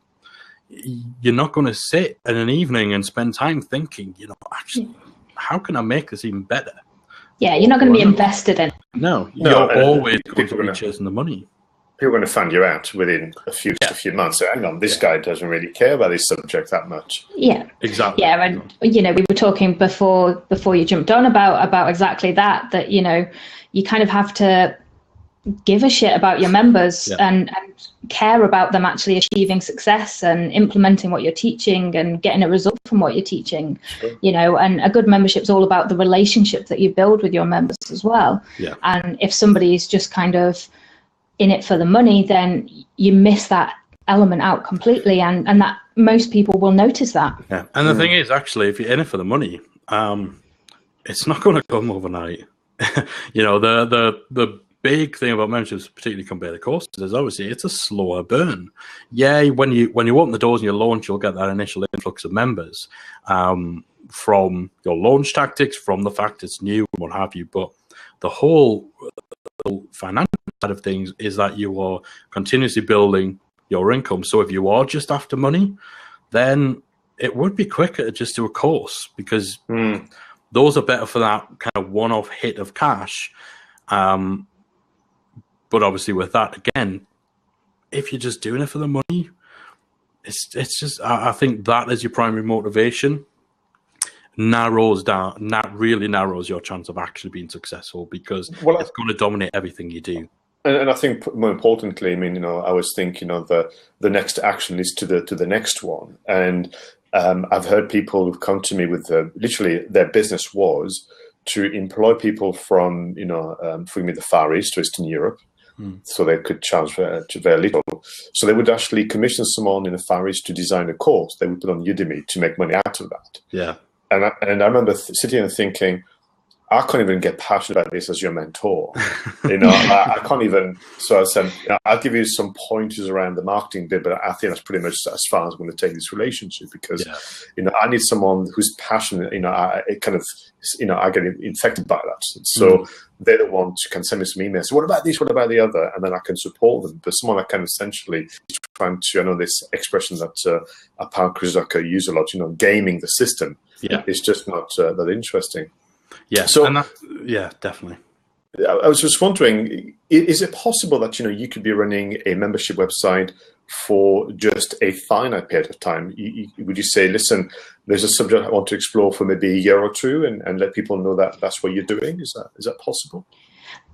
sit in an evening and spend time thinking, actually, how can I make this even better? Yeah, you're not going to be invested in it. No, you're always going to be chasing the money. People are going to find you out within a few months. So, hang on, this guy doesn't really care about this subject that much. Yeah, exactly. Yeah, and we were talking before you jumped on about exactly that you kind of have to give a shit about your members and care about them actually achieving success and implementing what you're teaching and getting a result from what you're teaching. Sure. And a good membership is all about the relationship that you build with your members as well. Yeah. And if somebody is just kind of in it for the money, then you miss that element out completely, and that most people will notice that. Yeah. And the thing is, actually, if you're in it for the money, it's not going to come overnight. The big thing about memberships, particularly compared to courses, is obviously it's a slower burn. Yeah, when you open the doors and you launch, you'll get that initial influx of members from your launch tactics, from the fact it's new and what have you. But the whole financial side of things is that you are continuously building your income. So if you are just after money, then it would be quicker to just do a course, because those are better for that kind of one-off hit of cash. But obviously with that, again, if you're just doing it for the money, it's just, I think that is your primary motivation. Really narrows your chance of actually being successful, because it's going to dominate everything you do. And I think more importantly, I was thinking the next action leads to the next one. And I've heard people who've come to me with literally their business was to employ people from the Far East to Eastern Europe, so they could charge very little. So they would actually commission someone in the Far East to design a course they would put on Udemy to make money out of that. Yeah. And I remember sitting and thinking, I can't even get passionate about this as your mentor. I can't even. So I said, I'll give you some pointers around the marketing bit, but I think that's pretty much as far as I'm going to take this relationship, because, I need someone who's passionate. I get infected by that. So they're the ones who can send me some emails. So what about this? What about the other? And then I can support them. But someone that can essentially trying to, I know this expression that Paul Kruzaka use a lot, gaming the system. Yeah. It's just not that interesting. Yeah. So, definitely. I was just wondering, is it possible that, you could be running a membership website for just a finite period of time? Would you say, listen, there's a subject I want to explore for maybe a year or two, and let people know that that's what you're doing? Is that possible?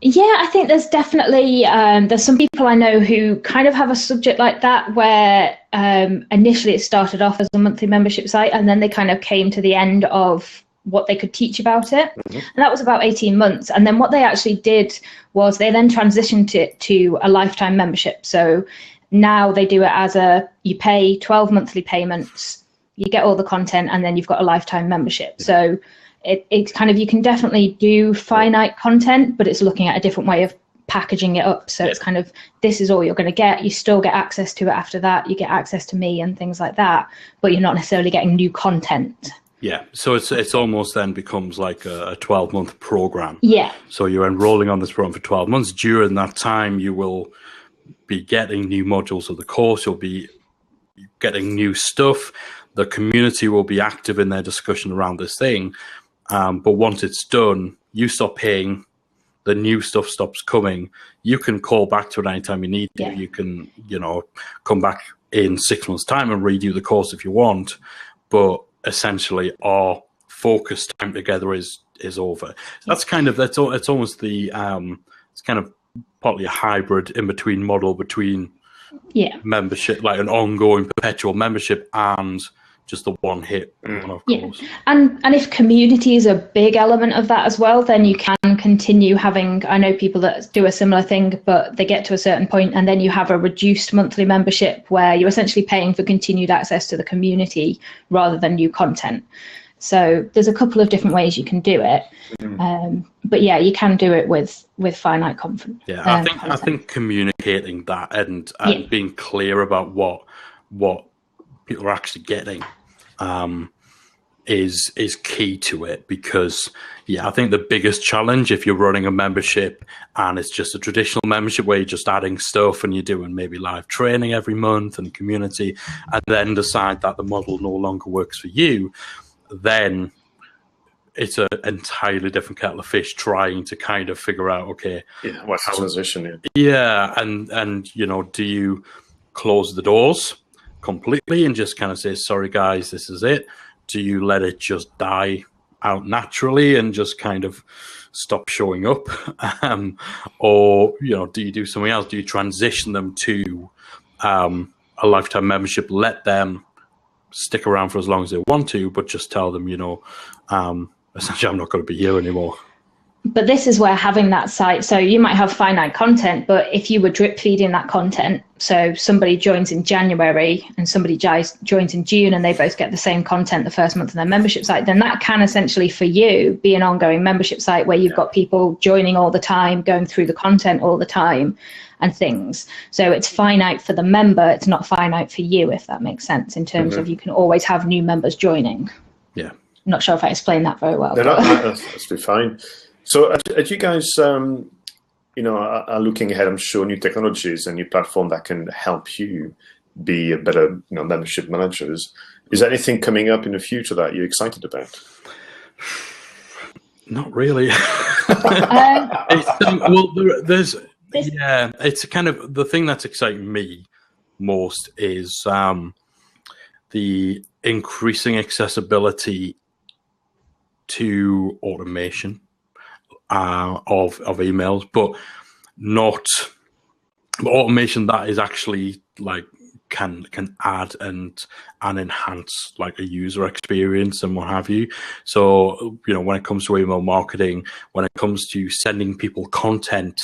Yeah, I think there's definitely, there's some people I know who kind of have a subject like that, where initially it started off as a monthly membership site, and then they kind of came to the end of what they could teach about it. And that was about 18 months. And then what they actually did was they then transitioned it to a lifetime membership. So now they do it as you pay 12 monthly payments, you get all the content, and then you've got a lifetime membership. So it's kind of, you can definitely do finite content, but it's looking at a different way of packaging it up. So it's kind of, this is all you're going to get. You still get access to it after that. You get access to me and things like that, but you're not necessarily getting new content. Yeah, so it's almost then becomes like a 12-month program. Yeah. So you're enrolling on this program for 12 months. During that time, you will be getting new modules of the course. You'll be getting new stuff. The community will be active in their discussion around this thing. But once it's done, you stop paying. The new stuff stops coming. You can call back to it anytime you need to. Yeah. You can, come back in 6 months' time and redo the course if you want. But essentially, our focus time together is over. That's it's almost the it's kind of partly a hybrid in between model between membership, like an ongoing perpetual membership, and just the one hit one-off course. And if community is a big element of that as well, then you can continue having, I know people that do a similar thing, but they get to a certain point and then you have a reduced monthly membership where you're essentially paying for continued access to the community rather than new content. So there's a couple of different ways you can do it. But yeah, you can do it with finite content. Yeah, I think communicating that and being clear about what people are actually getting is key to it, because I think the biggest challenge, if you're running a membership and it's just a traditional membership where you're just adding stuff and you're doing maybe live training every month and community, and then decide that the model no longer works for you, then it's an entirely different kettle of fish trying to kind of figure out, okay, what's the transition? And do you close the doors completely and just kind of say, sorry guys, this is it? Do you let it just die out naturally and just kind of stop showing up? Or, do you do something else? Do you transition them to a lifetime membership, let them stick around for as long as they want to, but just tell them, essentially, I'm not going to be here anymore? But this is where having that site, so you might have finite content, but if you were drip feeding that content, so somebody joins in January and somebody joins in June and they both get the same content the first month of their membership site, then that can essentially for you be an ongoing membership site where you've got people joining all the time, going through the content all the time and things. So it's finite for the member, it's not finite for you, if that makes sense, in terms of you can always have new members joining. Yeah. I'm not sure if I explained that very well. No, that's fine. So as you guys, are looking ahead, I'm sure, new technologies and new platform that can help you be a better, membership managers. Is there anything coming up in the future that you're excited about? Not really. It's kind of the thing that's exciting me most is the increasing accessibility to automation of emails, but not automation that is actually like can add and enhance like a user experience and what have you. So when it comes to email marketing, when it comes to sending people content,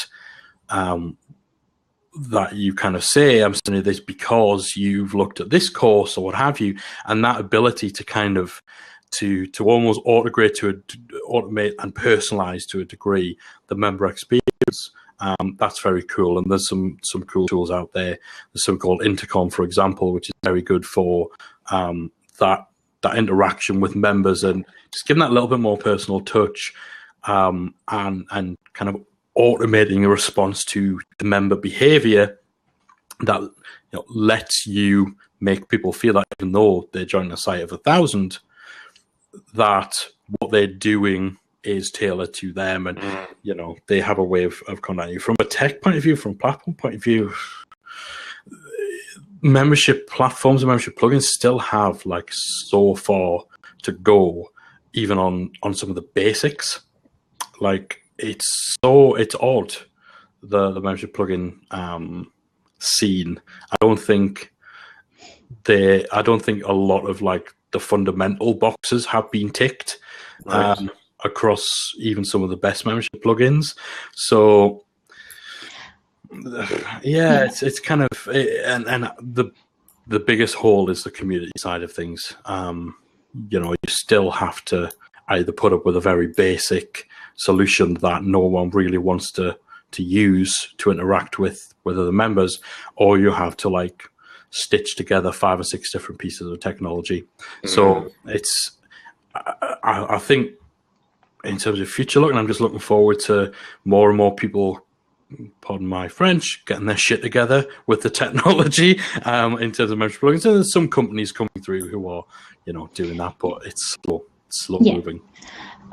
that you kind of say, I'm sending this because you've looked at this course or what have you, and that ability to kind of to almost automate and personalize to a degree the member experience. That's very cool, and there's some cool tools out there. There's some called Intercom, for example, which is very good for that interaction with members and just giving that little bit more personal touch, and kind of automating a response to the member behavior that lets you make people feel like, even though they're joining a site of 1,000, that what they're doing is tailored to them, and they have a way of contacting you. From a tech point of view, from a platform point of view, membership platforms and membership plugins still have like so far to go, even on some of the basics. Like it's odd, the membership plugin scene. I don't think a lot of like the fundamental boxes have been ticked across even some of the best membership plugins. So it's kind of, and the biggest hole is the community side of things. You still have to either put up with a very basic solution that no one really wants to use to interact with other members, or you have to like stitch together 5 or 6 different pieces of technology. So it's, I think in terms of future looking, I'm just looking forward to more and more people, pardon my French, getting their shit together with the technology in terms of membership plugins. So there's some companies coming through who are, doing that, but it's slow moving.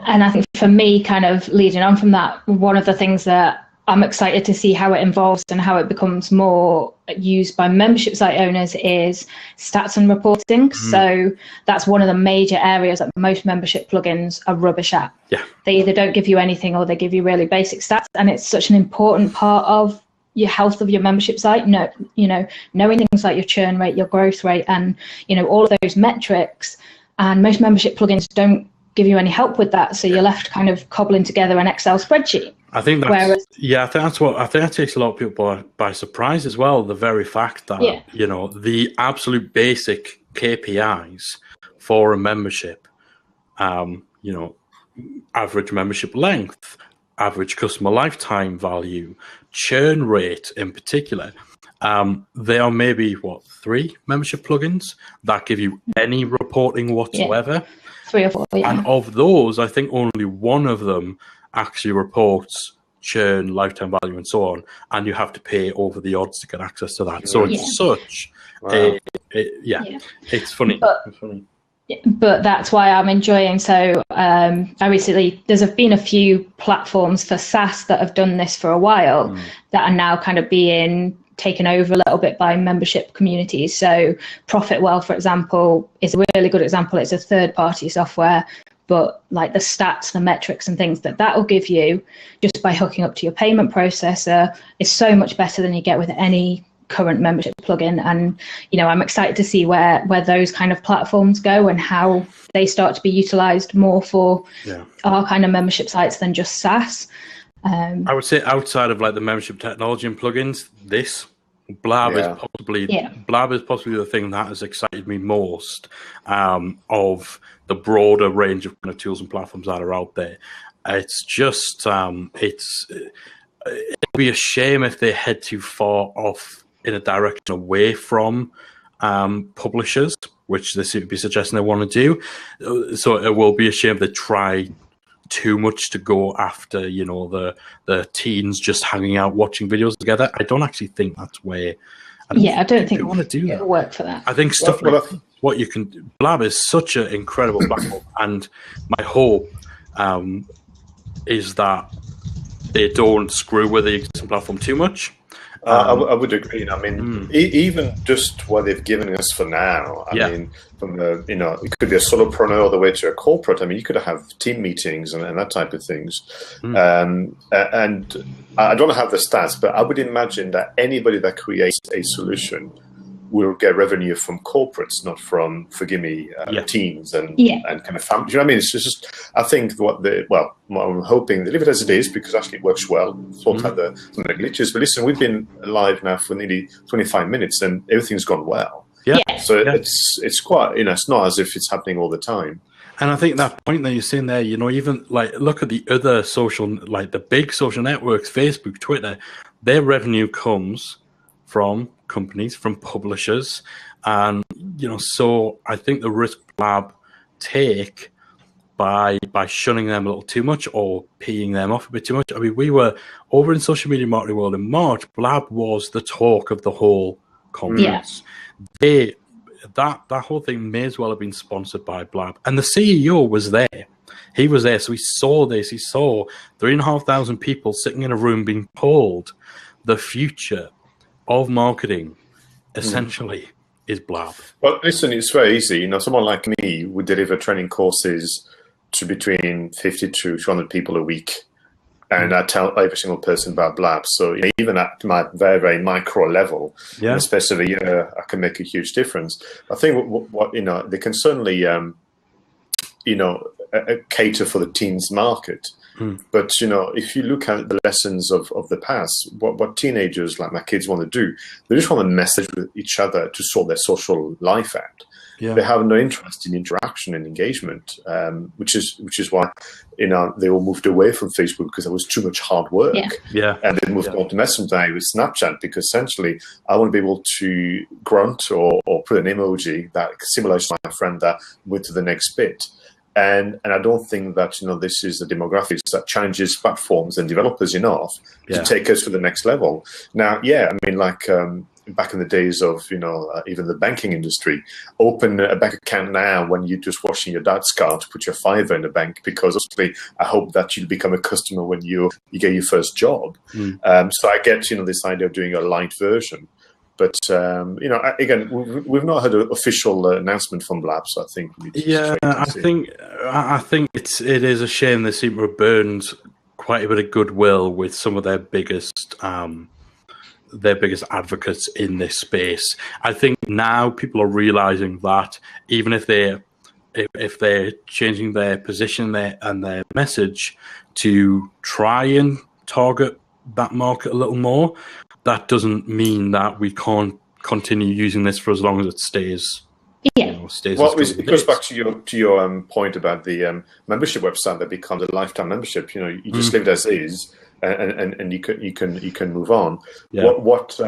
And I think for me, kind of leading on from that, one of the things that I'm excited to see how it evolves and how it becomes more used by membership site owners is stats and reporting. So that's one of the major areas that most membership plugins are rubbish at. Yeah. They either don't give you anything or they give you really basic stats. And it's such an important part of your health of your membership site. Knowing things like your churn rate, your growth rate, and, all of those metrics. And most membership plugins don't give you any help with that. So you're left kind of cobbling together an Excel spreadsheet. I think that's, I think that takes a lot of people by surprise as well. The very fact that, the absolute basic KPIs for a membership, average membership length, average customer lifetime value, Churn Rate in particular, there are maybe, 3 membership plugins that give you any reporting whatsoever. Yeah. 3 or 4, yeah. And of those, I think only one of them actually reports churn, lifetime value, and so on. And you have to pay over the odds to get access to that. So it's such it's funny. But that's why I'm enjoying. So there's been a few platforms for SaaS that have done this for a while that are now kind of being taken over a little bit by membership communities. So Profitwell, for example, is a really good example. It's a third-party software, but like the stats, the metrics and things that will give you just by hooking up to your payment processor is so much better than you get with any current membership plugin. And I'm excited to see where those kind of platforms go and how they start to be utilized more for our kind of membership sites than just SaaS. I would say outside of like the membership technology and plugins, Blab is possibly the thing that has excited me most of the broader range of kind of tools and platforms that are out there. It's just it'd be a shame if they head too far off in a direction away from publishers, which they seem to be suggesting they want to do. So it will be a shame if they try too much to go after, the teens just hanging out watching videos together. I don't actually think that's where. I don't think want to do that. It'll work for that. I think stuff what you can. Blab is such an incredible platform, and my hope is that they don't screw with the existing platform too much. I would agree. I mean, even just what they've given us for now. I mean, from the it could be a solopreneur all the way to a corporate. I mean, you could have team meetings and that type of things. And I don't have the stats, but I would imagine that anybody that creates a solution will get revenue from corporates, not from, forgive me, teams and kind of family. You know what I mean? It's just, I think what I'm hoping they leave it as it is, because actually it works well. Sort out some of the glitches. But listen, we've been live now for nearly 25 minutes and everything's gone well. So it's quite, it's not as if it's happening all the time. And I think that point that you're saying there, even like look at the other social, like the big social networks, Facebook, Twitter, their revenue comes from companies, from publishers, and so I think the risk Blab take by shunning them a little too much or peeing them off a bit too much. I mean, we were over in Social Media Marketing World in March. Blab was the talk of the whole conference. That whole thing may as well have been sponsored by Blab, and the CEO was there. He was there, so he saw this. He saw 3,500 people sitting in a room being told the future of marketing essentially is Blab. Well, listen, it's very easy. Someone like me would deliver training courses to between 50 to 200 people a week, and I tell every single person about Blab. So even at my very, very micro level, in the space of a year, I can make a huge difference. I think what they can certainly cater for the teens market. But if you look at the lessons of the past, what teenagers like my kids want to do, they just want to message with each other to sort their social life out. They have no interest in interaction and engagement, which is why they all moved away from Facebook because it was too much hard work. And they moved on to Messenger with Snapchat because essentially I want to be able to grunt or put an emoji that simulates my friend that went to the next bit. And I don't think that this is the demographics that challenges platforms and developers enough to take us to the next level. Now, I mean, like back in the days of even the banking industry, open a bank account now when you're just washing your dad's car to put your $5 in the bank, because obviously I hope that you'll become a customer when you get your first job. So I get this idea of doing a light version. But again, we've not had an official announcement from Blab, so I think we need to I think it is a shame they seem to have burned quite a bit of goodwill with some of their biggest advocates in this space. I think now people are realizing that even if they're changing their position and their message to try and target that market a little more, that doesn't mean that we can't continue using this for as long as it stays. It goes back to your point about the membership website that becomes a lifetime membership. You just leave it as is, and you can move on. Yeah. What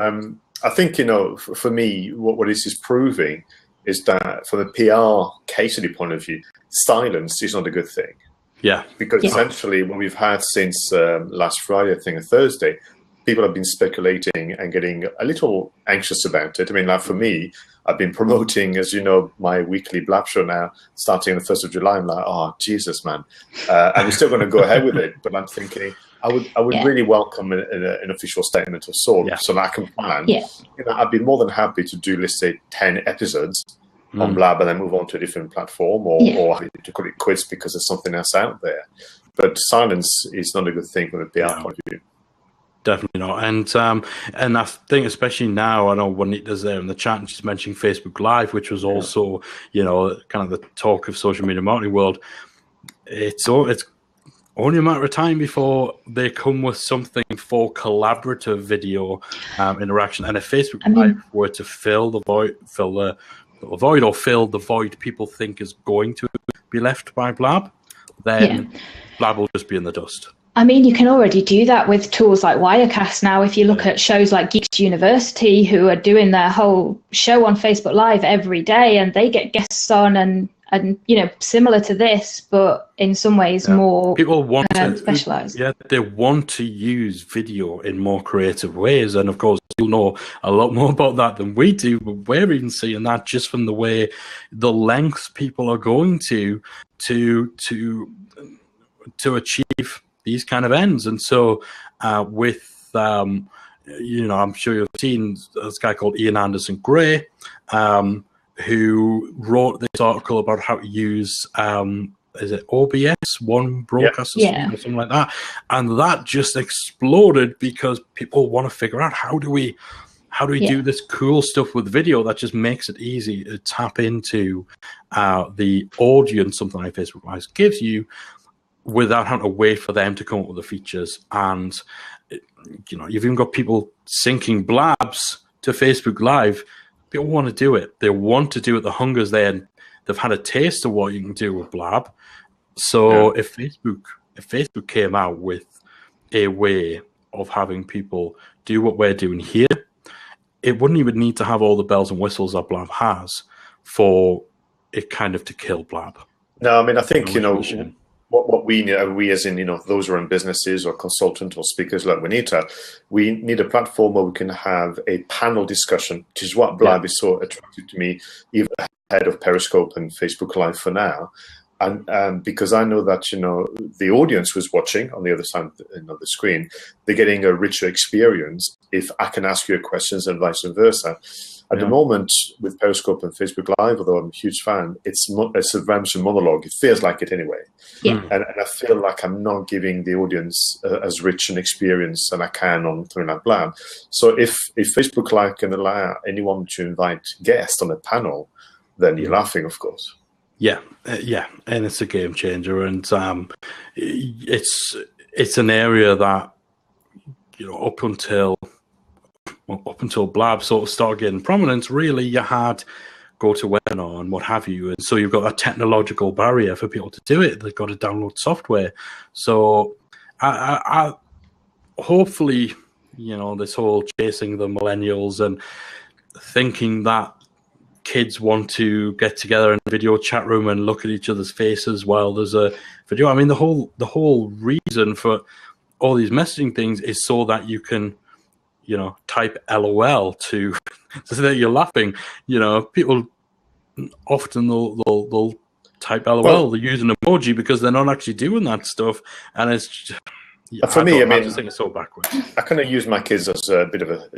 I think, for me, what this is proving is that from a PR case study point of view, silence is not a good thing. Yeah. Because essentially what we've had since last Friday, I think, or Thursday, people have been speculating and getting a little anxious about it. I mean, like for me, I've been promoting, as you know, my weekly Blab show now, starting on the 1st of July. I'm like, oh, Jesus, man. And we're still going to go ahead with it. But I'm thinking I would really welcome an official statement of sorts so that I can plan. Yeah. I'd be more than happy to do, let's say, 10 episodes on Blab and then move on to a different platform or to call it quits because there's something else out there. But silence is not a good thing from a PR point of view. Definitely not. And I think especially now, I know Juanita's there in the chat and she's mentioning Facebook Live, which was also, kind of the talk of social media marketing world. It's only a matter of time before they come with something for collaborative video interaction. And if Facebook Live were to fill the void people think is going to be left by Blab, then Blab will just be in the dust. I mean, you can already do that with tools like Wirecast now. If you look at shows like Geeks University, who are doing their whole show on Facebook Live every day, and they get guests on and similar to this, but in some ways more people want to specialized. Yeah, they want to use video in more creative ways, and of course, you'll know a lot more about that than we do. But we're even seeing that just from the way the lengths people are going to achieve these kind of ends. And so with I'm sure you've seen this guy called Ian Anderson Gray, who wrote this article about how to use is it OBS, One Broadcast or something like that, and that just exploded because people want to figure out how do we do this cool stuff with video that just makes it easy to tap into the audience something like Facebook Live gives you, without having to wait for them to come up with the features. And you've even got people syncing Blabs to Facebook Live. People want to do it. They want to do it. The hunger's there, and they've had a taste of what you can do with Blab. So if Facebook came out with a way of having people do what we're doing here, it wouldn't even need to have all the bells and whistles that Blab has for it kind of to kill Blab. No, I mean, I think, what we need, we as in, those who run businesses or consultants or speakers like Juanita, we need a platform where we can have a panel discussion, which is what Blab is so attractive to me, even ahead of Periscope and Facebook Live for now. And because I know that, the audience who's watching on the other side of the screen, they're getting a richer experience if I can ask you questions and vice versa. At the moment, with Periscope and Facebook Live, although I'm a huge fan, it's a very much a monologue. It feels like it anyway. Yeah. And I feel like I'm not giving the audience as rich an experience as I can on something like Blab. So if Facebook Live can allow anyone to invite guests on a panel, then you're laughing, of course. Yeah, and it's a game changer, and it's an area that up until Blab sort of started getting prominence, really you had GoToWebinar and what have you, and so you've got a technological barrier for people to do it. They've got to download software. So I hopefully this whole chasing the millennials and thinking that kids want to get together in a video chat room and look at each other's faces while there's a video. I mean, the whole reason for all these messaging things is so that you can, type LOL to so that you're laughing. People often they'll type LOL. They're using emoji because they're not actually doing that stuff, and it's just, for me, I just think it's so backwards. I kind of use my kids as a bit of a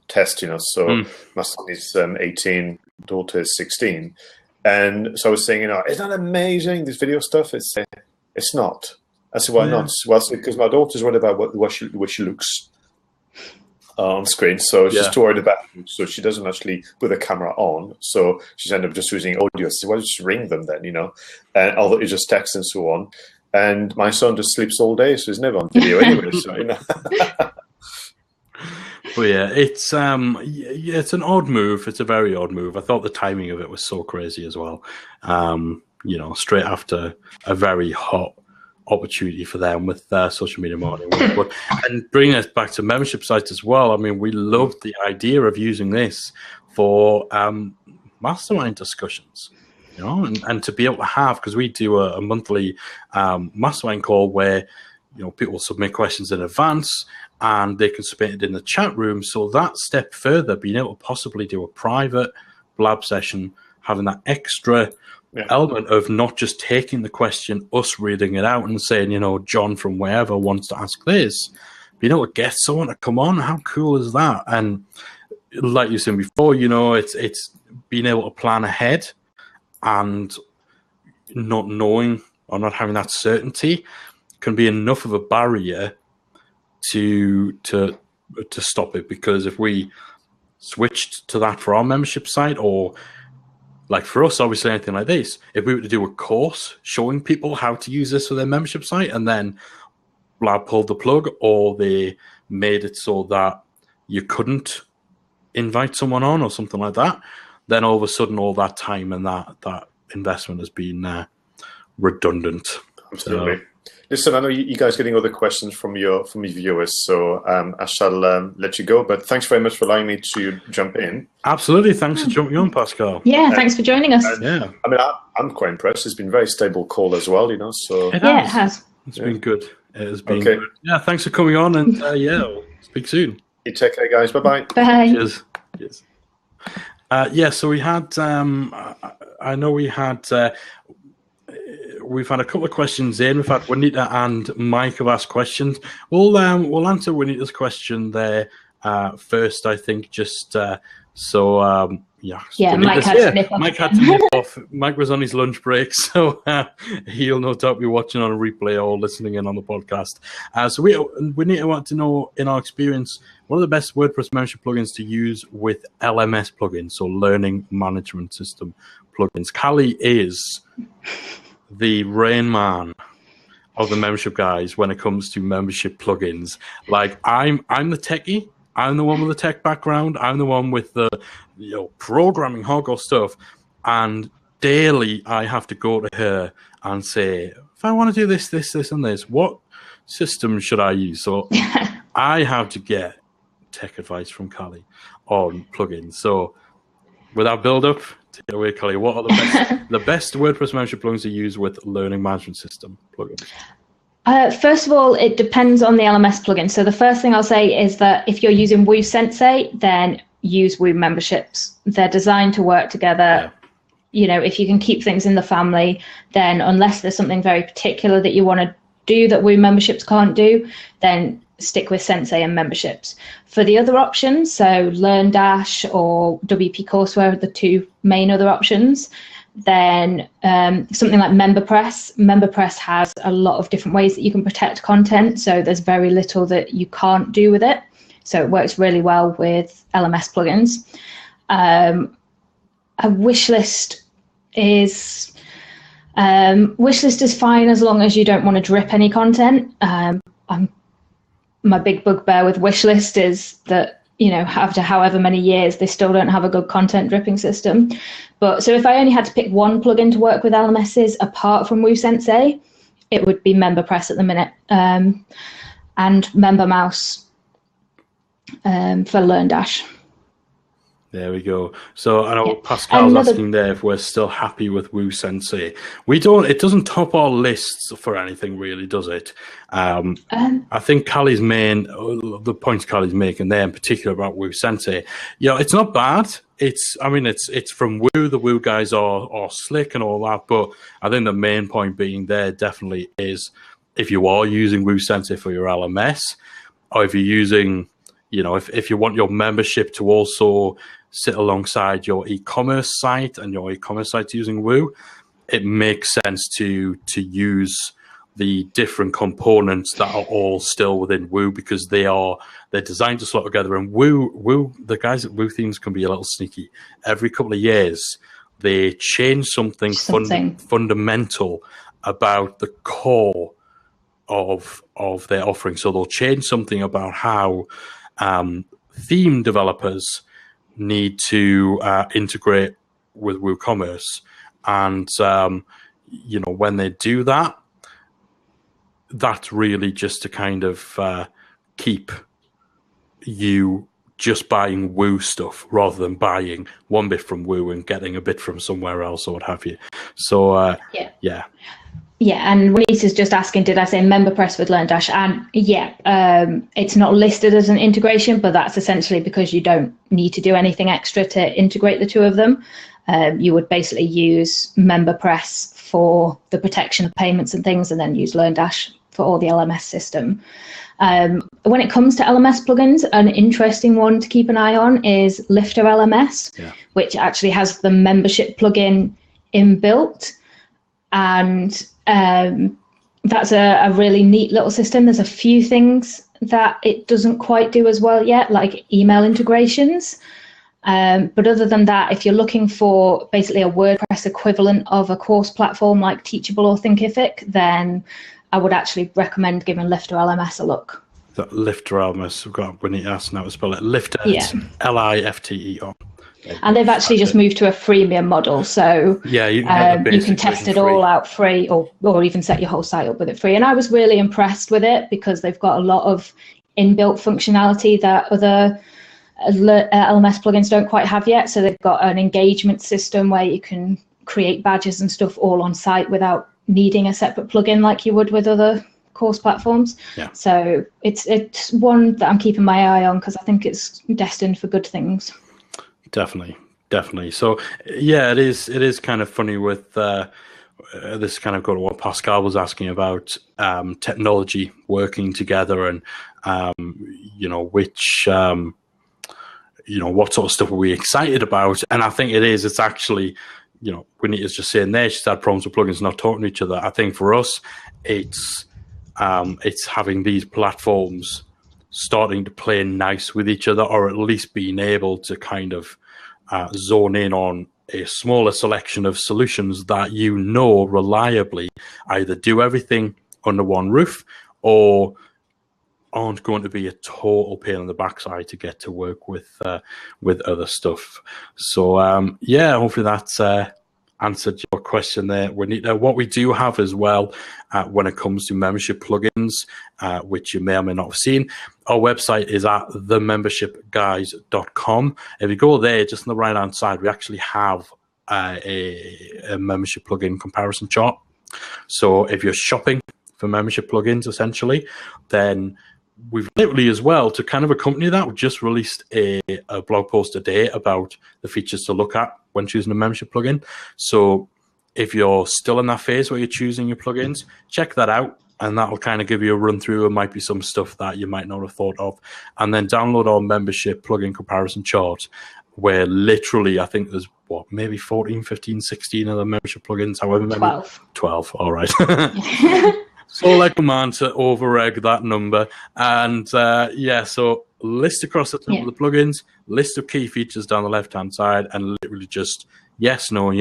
test, So my son is 18, daughter is 16, and so I was saying, isn't that amazing? This video stuff. It's not. I said, why not? Well, because my daughter's worried about what she looks on screen, so she's too worried about it, so she doesn't actually put the camera on, so she's ended up just using audio. So why don't you just ring them then, and although it's just text and so on. And my son just sleeps all day, so he's never on video anyway. So But yeah, it's an odd move. It's a very odd move. I thought the timing of it was so crazy as well. Straight after a very hot opportunity for them with social media marketing. And bringing us back to membership sites as well, I mean, we love the idea of using this for mastermind discussions, you know, and to be able to have, because we do a monthly mastermind call where, you know, people submit questions in advance and they can submit it in the chat room. So that step further, being able to possibly do a private Blab session, having that extra element of not just taking the question, us reading it out and saying, you know, John from wherever wants to ask this, being able to get someone to come on, how cool is that? And like you said before, you know, it's being able to plan ahead and not knowing or not having that certainty can be enough of a barrier to stop it. Because if we switched to that for our membership site, or like for us, obviously anything like this, if we were to do a course showing people how to use this for their membership site and then Blab pulled the plug, or they made it so that you couldn't invite someone on or something like that, then all of a sudden all that time and that investment has been redundant. Absolutely. Listen, I know you guys are getting other questions from your viewers, so I shall let you go. But thanks very much for allowing me to jump in. Absolutely, thanks for jumping on, Pascal. Yeah, thanks for joining us. Yeah, I mean, I'm quite impressed. It's been a very stable call as well, you know. So it has. It's been good. It has been good. Yeah, thanks for coming on, and we'll speak soon. You take care, guys. Bye-bye. Bye. Cheers. Cheers. So we had. I know we had. We've had a couple of questions in. We've had Juanita and Mike have asked questions. We'll answer Juanita's question there first, I think. Just Mike had to nip off. Mike was on his lunch break, so he'll no doubt be watching on a replay or listening in on the podcast. So Juanita wanted to know, in our experience, what are the best WordPress membership plugins to use with LMS plugins, so Learning Management System plugins? Callie is the Rain Man of the membership guys when it comes to membership plugins. Like I'm the techie. I'm the one with the tech background. I'm the one with the programming hardcore stuff. And daily I have to go to her and say, if I want to do this, and this, what system should I use? So I have to get tech advice from Callie on plugins. So without build-up, take it away, Callie. What are the best WordPress membership plugins to use with Learning Management System plugins? First of all, it depends on the LMS plugin. So the first thing I'll say is that if you're using Woo Sensei, then use Woo memberships. They're designed to work together. Yeah. You know, if you can keep things in the family, then unless there's something very particular that you want to do that Woo memberships can't do, then stick with Sensei and memberships. For the other options, so LearnDash or WP Courseware are the two main other options. Then something like MemberPress. MemberPress has a lot of different ways that you can protect content, so there's very little that you can't do with it. So it works really well with LMS plugins. A wishlist is fine as long as you don't want to drip any content. My big bugbear with wishlist is that, you know, after however many years, they still don't have a good content dripping system. But so if I only had to pick one plugin to work with LMSs apart from Woo Sensei, it would be MemberPress at the minute, and MemberMouse for LearnDash. There we go. So I know Pascal's asking there if we're still happy with Woo Sensei. We don't. It doesn't top our lists for anything, really, does it? I think Callie's the points Callie's making there, in particular about Woo Sensei. It's not bad. It's from Woo. The Woo guys are slick and all that, but I think the main point being there definitely is if you are using Woo Sensei for your LMS, or if you're using, if you want your membership to also sit alongside your e-commerce site and your e-commerce site's using Woo, it makes sense to use the different components that are all still within Woo, because they're designed to slot together. And Woo, the guys at Woo Themes can be a little sneaky. Every couple of years, they change something. Fundamental about the core of their offering. So they'll change something about how theme developers need to integrate with WooCommerce, and when they do that, that's really just to kind of keep you just buying Woo stuff rather than buying one bit from Woo and getting a bit from somewhere else or what have you. So yeah. Yeah, and Renice just asking, did I say MemberPress with LearnDash? And it's not listed as an integration, but that's essentially because you don't need to do anything extra to integrate the two of them. You would basically use MemberPress for the protection of payments and things, and then use LearnDash for all the LMS system. When it comes to LMS plugins, an interesting one to keep an eye on is Lifter LMS, which actually has the membership plugin inbuilt. And that's a really neat little system. There's a few things that it doesn't quite do as well yet, like email integrations. But other than that, if you're looking for basically a WordPress equivalent of a course platform like Teachable or Thinkific, then I would actually recommend giving Lifter LMS a look. The Lifter LMS, we've got when he asked now to spell it. Lifter, Lifter. And they've actually just moved to a freemium model, so you can test it all out free, or even set your whole site up with it free. And I was really impressed with it because they've got a lot of inbuilt functionality that other LMS plugins don't quite have yet. So they've got an engagement system where you can create badges and stuff all on site without needing a separate plugin like you would with other course platforms. So it's one that I'm keeping my eye on because I think it's destined for good things. Definitely. So it is kind of funny with this kind of go to what Pascal was asking about technology working together and which what sort of stuff are we excited about. And I think it's actually Winnie's just saying there she's had problems with plugins not talking to each other. I think for us it's having these platforms starting to play nice with each other, or at least being able to kind of zone in on a smaller selection of solutions that reliably either do everything under one roof or aren't going to be a total pain in the backside to get to work with other stuff. So hopefully that's answered your question there. What we do have as well when it comes to membership plugins, which you may or may not have seen, our website is at themembershipguys.com. If you go there, just on the right hand side, we actually have a membership plugin comparison chart. So if you're shopping for membership plugins, essentially, then we've literally as well, to kind of accompany that, we've just released a blog post today about the features to look at when choosing a membership plugin. So if you're still in that phase where you're choosing your plugins, check that out, and that'll kind of give you a run through. It might be some stuff that you might not have thought of. And then download our membership plugin comparison chart, where literally I think there's maybe 14, 15, 16 of the membership plugins, however many. 12. All right. So like command to over-reg that number. And so list across the top of the plugins, list of key features down the left-hand side, and literally just yes, no,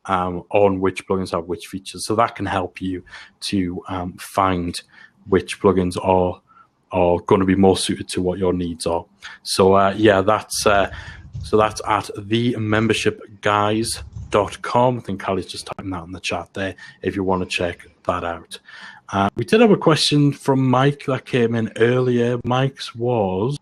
on which plugins have which features. So that can help you to find which plugins are going to be more suited to what your needs are. So that's at themembershipguys.com. I think Callie's just typing that in the chat there if you want to check that out. We did have a question from Mike that came in earlier. Mike's was...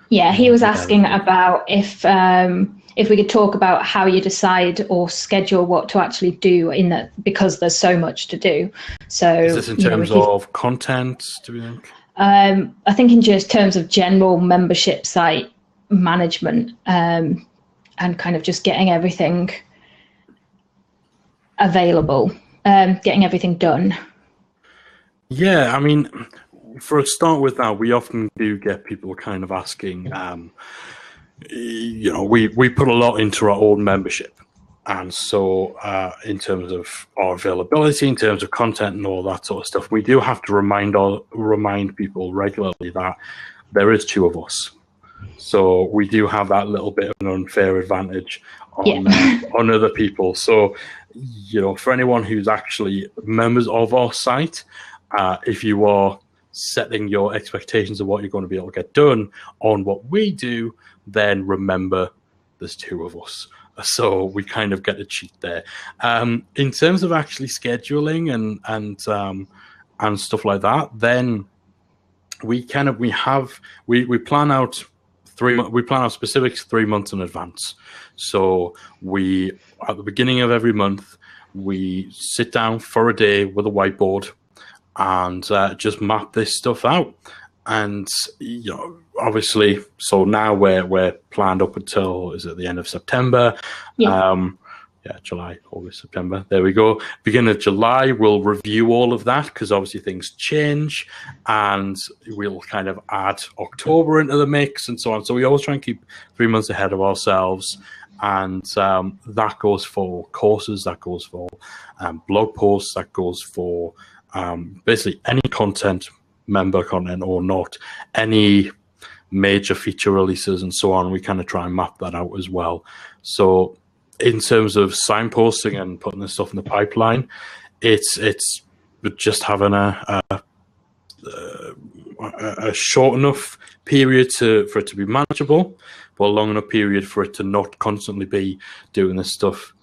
Yeah, he was asking about if we could talk about how you decide or schedule what to actually do in that, because there's so much to do. So is this in terms of content, do you think? I think in just terms of general membership site management, and kind of just getting everything available, getting everything done. Yeah, I mean, for a start with that, we often do get people kind of asking, we put a lot into our own membership. And so in terms of our availability, in terms of content and all that sort of stuff, we do have to remind people regularly that there is two of us. So we do have that little bit of an unfair advantage on other people. So, for anyone who's actually members of our site, if you are setting your expectations of what you're going to be able to get done on what we do, then remember there's two of us. So we kind of get a cheat there. In terms of actually scheduling and and stuff like that, then we plan out specifics 3 months in advance. So we, at the beginning of every month, we sit down for a day with a whiteboard and just map this stuff out. And obviously, so now we're planned up until, is it the end of September? July, August, September. There we go. Beginning of July, we'll review all of that because obviously things change, and we'll kind of add October into the mix and so on. So we always try and keep 3 months ahead of ourselves, and that goes for courses, that goes for blog posts, that goes for basically any content, member content or not, any major feature releases and so on. We kind of try and map that out as well. So in terms of signposting and putting this stuff in the pipeline, it's just having a short enough period for it to be manageable, but a long enough period for it to not constantly be doing this stuff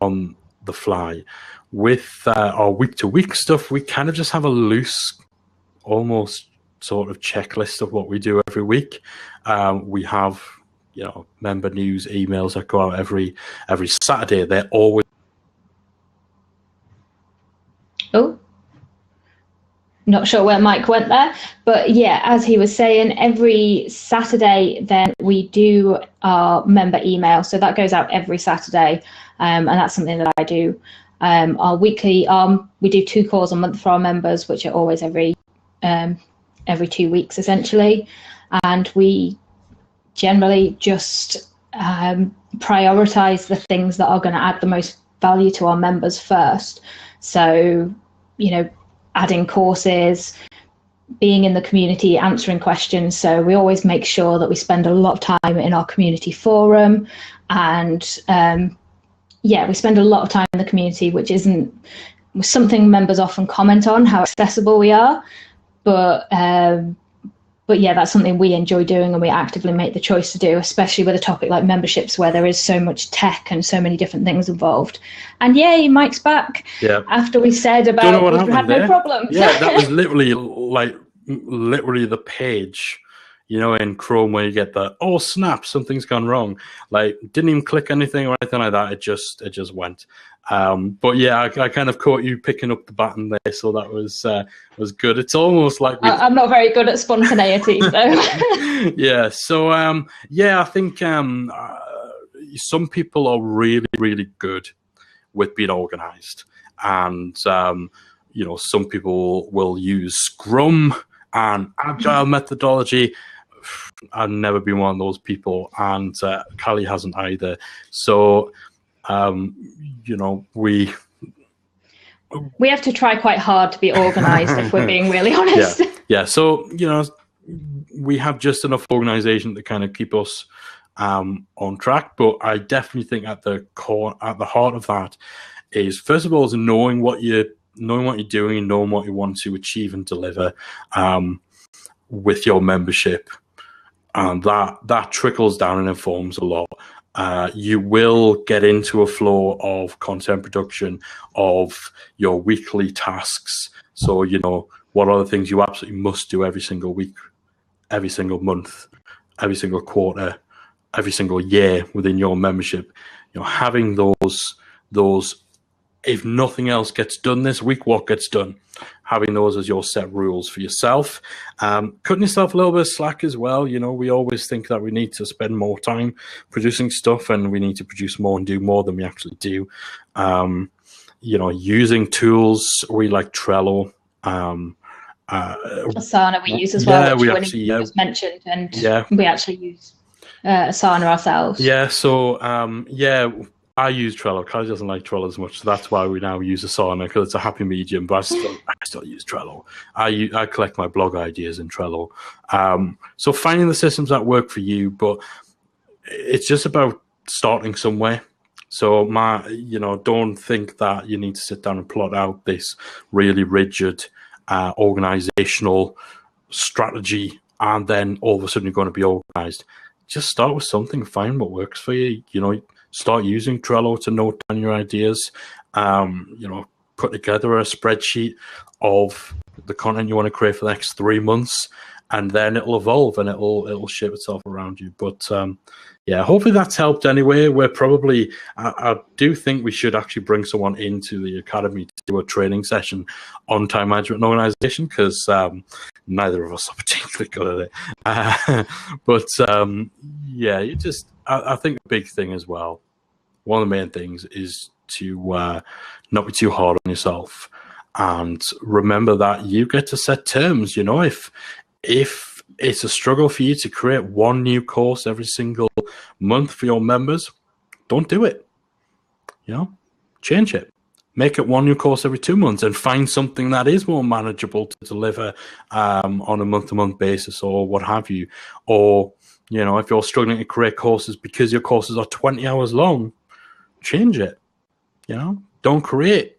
on the fly. With our week-to-week stuff, we kind of just have a loose, almost sort of checklist of what we do every week. We have member news emails that go out every Saturday. They're always not sure where Mike went there, but yeah, as he was saying, every Saturday then we do our member email, so that goes out every Saturday, and that's something that I do. Our weekly we do 2 calls a month for our members, which are always every 2 weeks essentially, and we generally just prioritize the things that are going to add the most value to our members first. So, adding courses, being in the community, answering questions. So we always make sure that we spend a lot of time in our community forum, and we spend a lot of time in the community, which isn't something members often comment on, how accessible we are, but yeah, that's something we enjoy doing and we actively make the choice to do, especially with a topic like memberships where there is so much tech and so many different things involved. And yay, Mike's back. Yeah. After we said about we've had no problems. Yeah, that was literally the page, in Chrome where you get the, oh snap, something's gone wrong. Like, didn't even click anything or anything like that. It just went. But yeah, I kind of caught you picking up the baton there, so that was good. It's almost like I'm not very good at spontaneity, so yeah. So I think some people are really, really good with being organized, and some people will use Scrum and Agile methodology. I've never been one of those people, and Callie hasn't either. So we have to try quite hard to be organized if we're being really honest. Yeah. So we have just enough organization to kind of keep us on track. But I definitely think at the heart of that is, first of all, is knowing what you're doing and knowing what you want to achieve and deliver with your membership, and that trickles down and informs a lot. You will get into a flow of content production, of your weekly tasks. So, what are the things you absolutely must do every single week, every single month, every single quarter, every single year within your membership. Having those, if nothing else gets done this week, what gets done? Having those as your set rules for yourself. Cutting yourself a little bit of slack as well. We always think that we need to spend more time producing stuff, and we need to produce more and do more than we actually do. Using tools, we like Trello. Asana we use as well, which we just mentioned, and we actually use Asana ourselves. Yeah, so I use Trello. Kylie doesn't like Trello as much, so that's why we now use Asana, because it's a happy medium. But I still use Trello. I collect my blog ideas in Trello. So finding the systems that work for you, but it's just about starting somewhere. So don't think that you need to sit down and plot out this really rigid organizational strategy, and then all of a sudden you're going to be organized. Just start with something. Find what works for you. Start using Trello to note down your ideas. put together a spreadsheet of the content you want to create for the next 3 months, and then it'll evolve and it'll shape itself around you. But yeah, hopefully that's helped anyway. We're probably, I do think we should actually bring someone into the academy to do a training session on time management and organization, because neither of us are particularly good at it. But yeah, I think the big thing as well, one of the main things is to not be too hard on yourself, and remember that you get to set terms. You know, if it's a struggle for you to create one new course every single month for your members, don't do it. You know, change it. Make it one new course every 2 months, and find something that is more manageable to deliver on a month-to-month basis, or what have you. Or, you know, if you're struggling to create courses because your courses are 20 hours long, change it. You know, don't create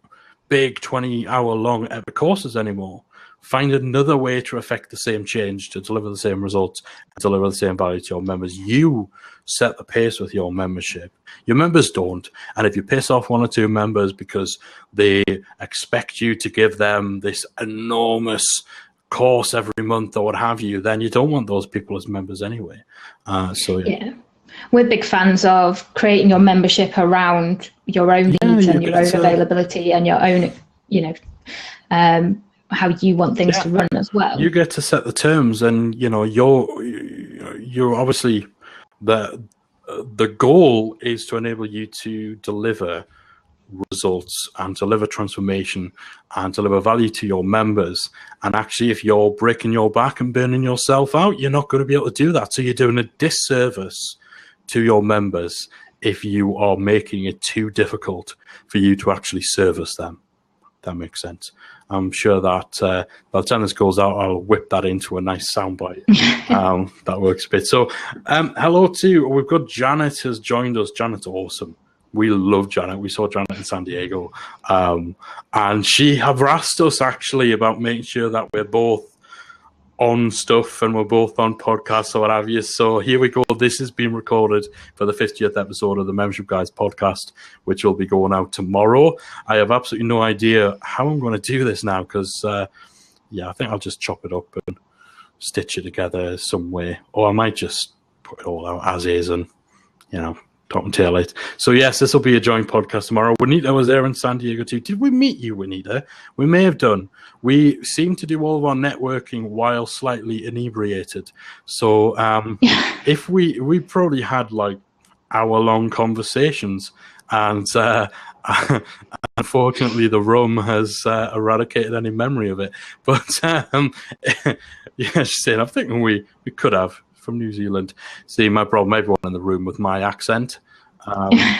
big 20-hour long epic courses anymore. Find another way to affect the same change, to deliver the same results, and deliver the same value to your members. You set the pace with your membership. Your members don't. And if you piss off 1 or 2 members because they expect you to give them this enormous course every month or what have you, then you don't want those people as members anyway. Yeah. We're big fans of creating your membership around your own needs and your own availability and your own, you know, how you want things to run as well. You get to set the terms, and you know you're obviously the goal is to enable you to deliver results and deliver transformation and deliver value to your members. And actually, if you're breaking your back and burning yourself out, you're not going to be able to do that. So you're doing a disservice to your members if you are making it too difficult for you to actually service them. That makes sense. I'm sure that by the time this goes out, I'll whip that into a nice soundbite. That works a bit. So hello we've got Janet has joined us. Janet's awesome. We love Janet. We saw Janet in San Diego. And she harassed us actually about making sure that we're both on stuff and we're both on podcasts or what have you. So here we go. This has been recorded for the 50th episode of the Membership Guys podcast, which will be going out tomorrow. I have absolutely no idea how I'm going to do this now, because I think I'll just chop it up and stitch it together some way, or I might just put it all out as is and, you know, top and tail it. So yes, this will be a joint podcast tomorrow. Juanita was there in San Diego too. Did we meet you, Juanita? We may have done. We seem to do all of our networking while slightly inebriated. So if we probably had like hour-long conversations, and unfortunately the rum has eradicated any memory of it. But she's saying, I'm thinking we could have, from New Zealand. See, my problem, everyone in the room with my accent,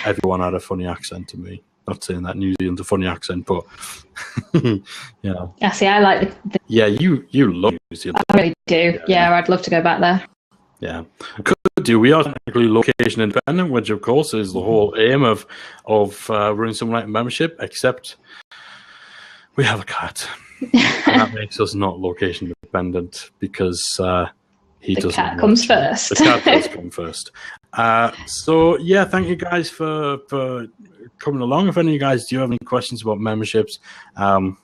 everyone had a funny accent to me. Not saying that New Zealand's a funny accent, but yeah. Yeah, see, I like Yeah, you love New Zealand. I really do. Yeah, I'd love to go back there. Yeah, could do. We are technically location independent, which of course is the whole aim of running something like a membership, except we have a cat. And that makes us not location independent, because the cat comes first. The cat does come first. So yeah, thank you guys for coming along. If any of you guys do have any questions about memberships, I'm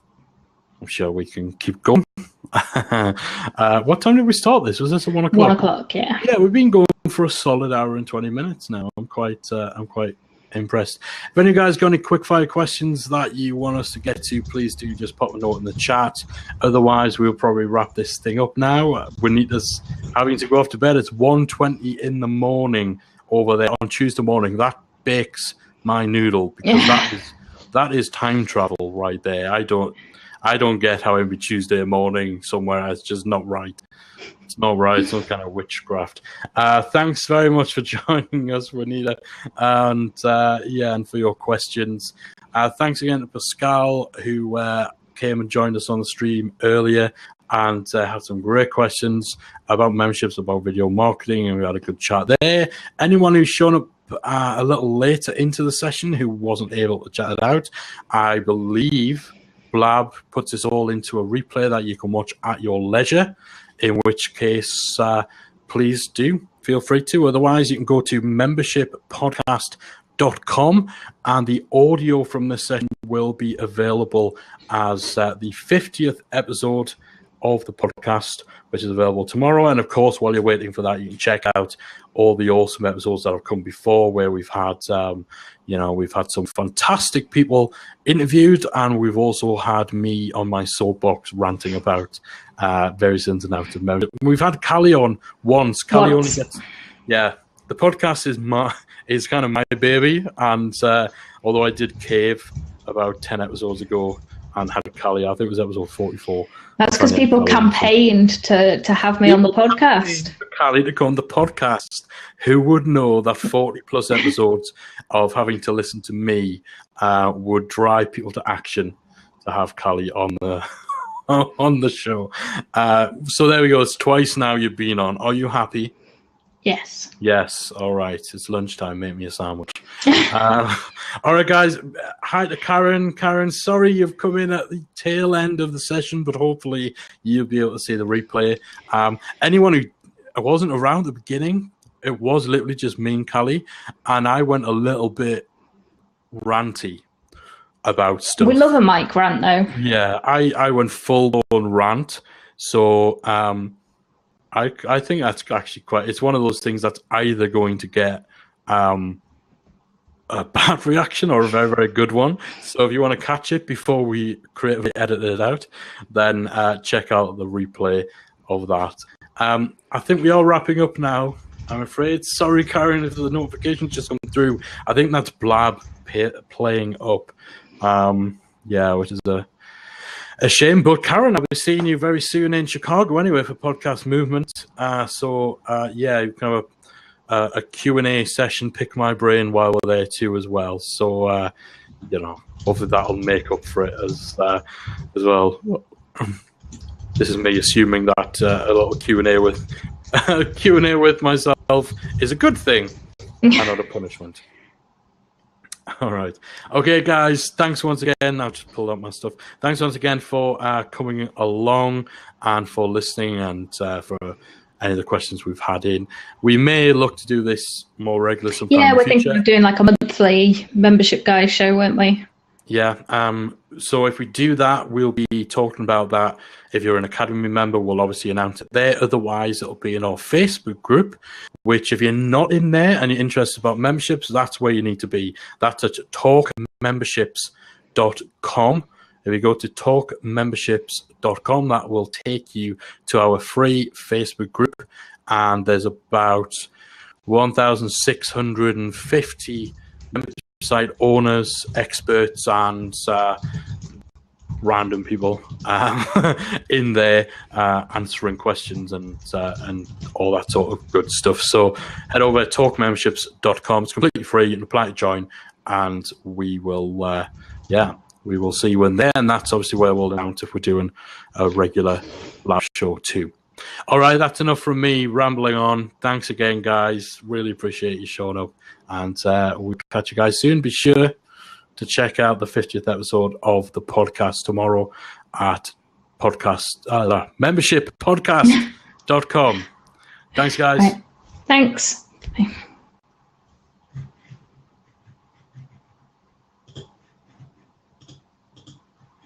sure we can keep going. What time did we start this? Was this at 1 o'clock? 1 o'clock, yeah. Yeah, we've been going for a solid hour and 20 minutes now. I'm quite impressed. If any of you guys got any quick fire questions that you want us to get to, please do just pop a note in the chat. Otherwise, we'll probably wrap this thing up now. Juanita's having to go off to bed. It's 1:20 in the morning over there on Tuesday morning. That bakes my noodle, because that is time travel right there. I don't get how every Tuesday morning somewhere it's just not right. It's not right. It's some kind of witchcraft. Thanks very much for joining us, Juanita, and and for your questions. Thanks again to Pascal, who came and joined us on the stream earlier and had some great questions about memberships, about video marketing, and we had a good chat there. Anyone who's shown up a little later into the session who wasn't able to chat it out, I believe Blab puts this all into a replay that you can watch at your leisure, in which case please do feel free to. Otherwise, you can go to membershippodcast.com churnrate.com, and the audio from this session will be available as the 50th episode of the podcast, which is available tomorrow. And of course, while you're waiting for that, you can check out all the awesome episodes that have come before, where we've had we've had some fantastic people interviewed, and we've also had me on my soapbox ranting about various ins and outs of membership. We've had Callie on once. Callie only gets, the podcast is kind of my baby, and although I did cave about 10 episodes ago and had Callie, I think it was episode 44. That's because people campaigned to have me on the podcast. Callie to come on the podcast. Who would know that 40 plus episodes of having to listen to me would drive people to action to have Callie on the on the show. So there we go. It's twice now you've been on. Are you happy? Yes. Yes. All right. It's lunchtime. Make me a sandwich. All right, guys. Hi to Karen. Karen, sorry you've come in at the tail end of the session, but hopefully you'll be able to see the replay. Anyone who wasn't around at the beginning, it was literally just me and Callie, and I went a little bit ranty about stuff. We love a mic rant, though. Yeah, I went full-blown rant. So I think that's actually it's one of those things that's either going to get a bad reaction or a very, very good one. So if you want to catch it before we creatively edit it out, then check out the replay of that. I think we are wrapping up now, I'm afraid. Sorry, Karen, if the notifications just come through. I think that's Blab playing up. Which is a shame. But Karen, I'll be seeing you very soon in Chicago anyway for Podcast Movement. You can have a Q&A session, pick my brain while we're there too as well. So, hopefully that'll make up for it as well. This is me assuming that a little Q&A with myself is a good thing and not a punishment. All right. Okay, guys, thanks once again. I'll just pull out my stuff. Thanks once again for coming along and for listening and for any of the questions we've had in. We may look to do this more regular sometime in the future. Thinking of doing like a monthly membership guy show, weren't we? Yeah. So if we do that, we'll be talking about that. If you're an Academy member, we'll obviously announce it there. Otherwise, it'll be in our Facebook group, which if you're not in there and you're interested about memberships, that's where you need to be. That's at talkmemberships.com. If you go to talkmemberships.com, that will take you to our free Facebook group. And there's about 1,650 website owners, experts, and random people in there answering questions and all that sort of good stuff. So head over to talkmemberships.com. It's completely free. You can apply to join, and we will we will see you in there. And that's obviously where we'll announce if we're doing a regular live show too. All right, that's enough from me rambling on. Thanks again, guys. Really appreciate you showing up, and we'll catch you guys soon. Be sure to check out the 50th episode of the podcast tomorrow at membershippodcast.com. Thanks, guys. Right. Thanks. Bye.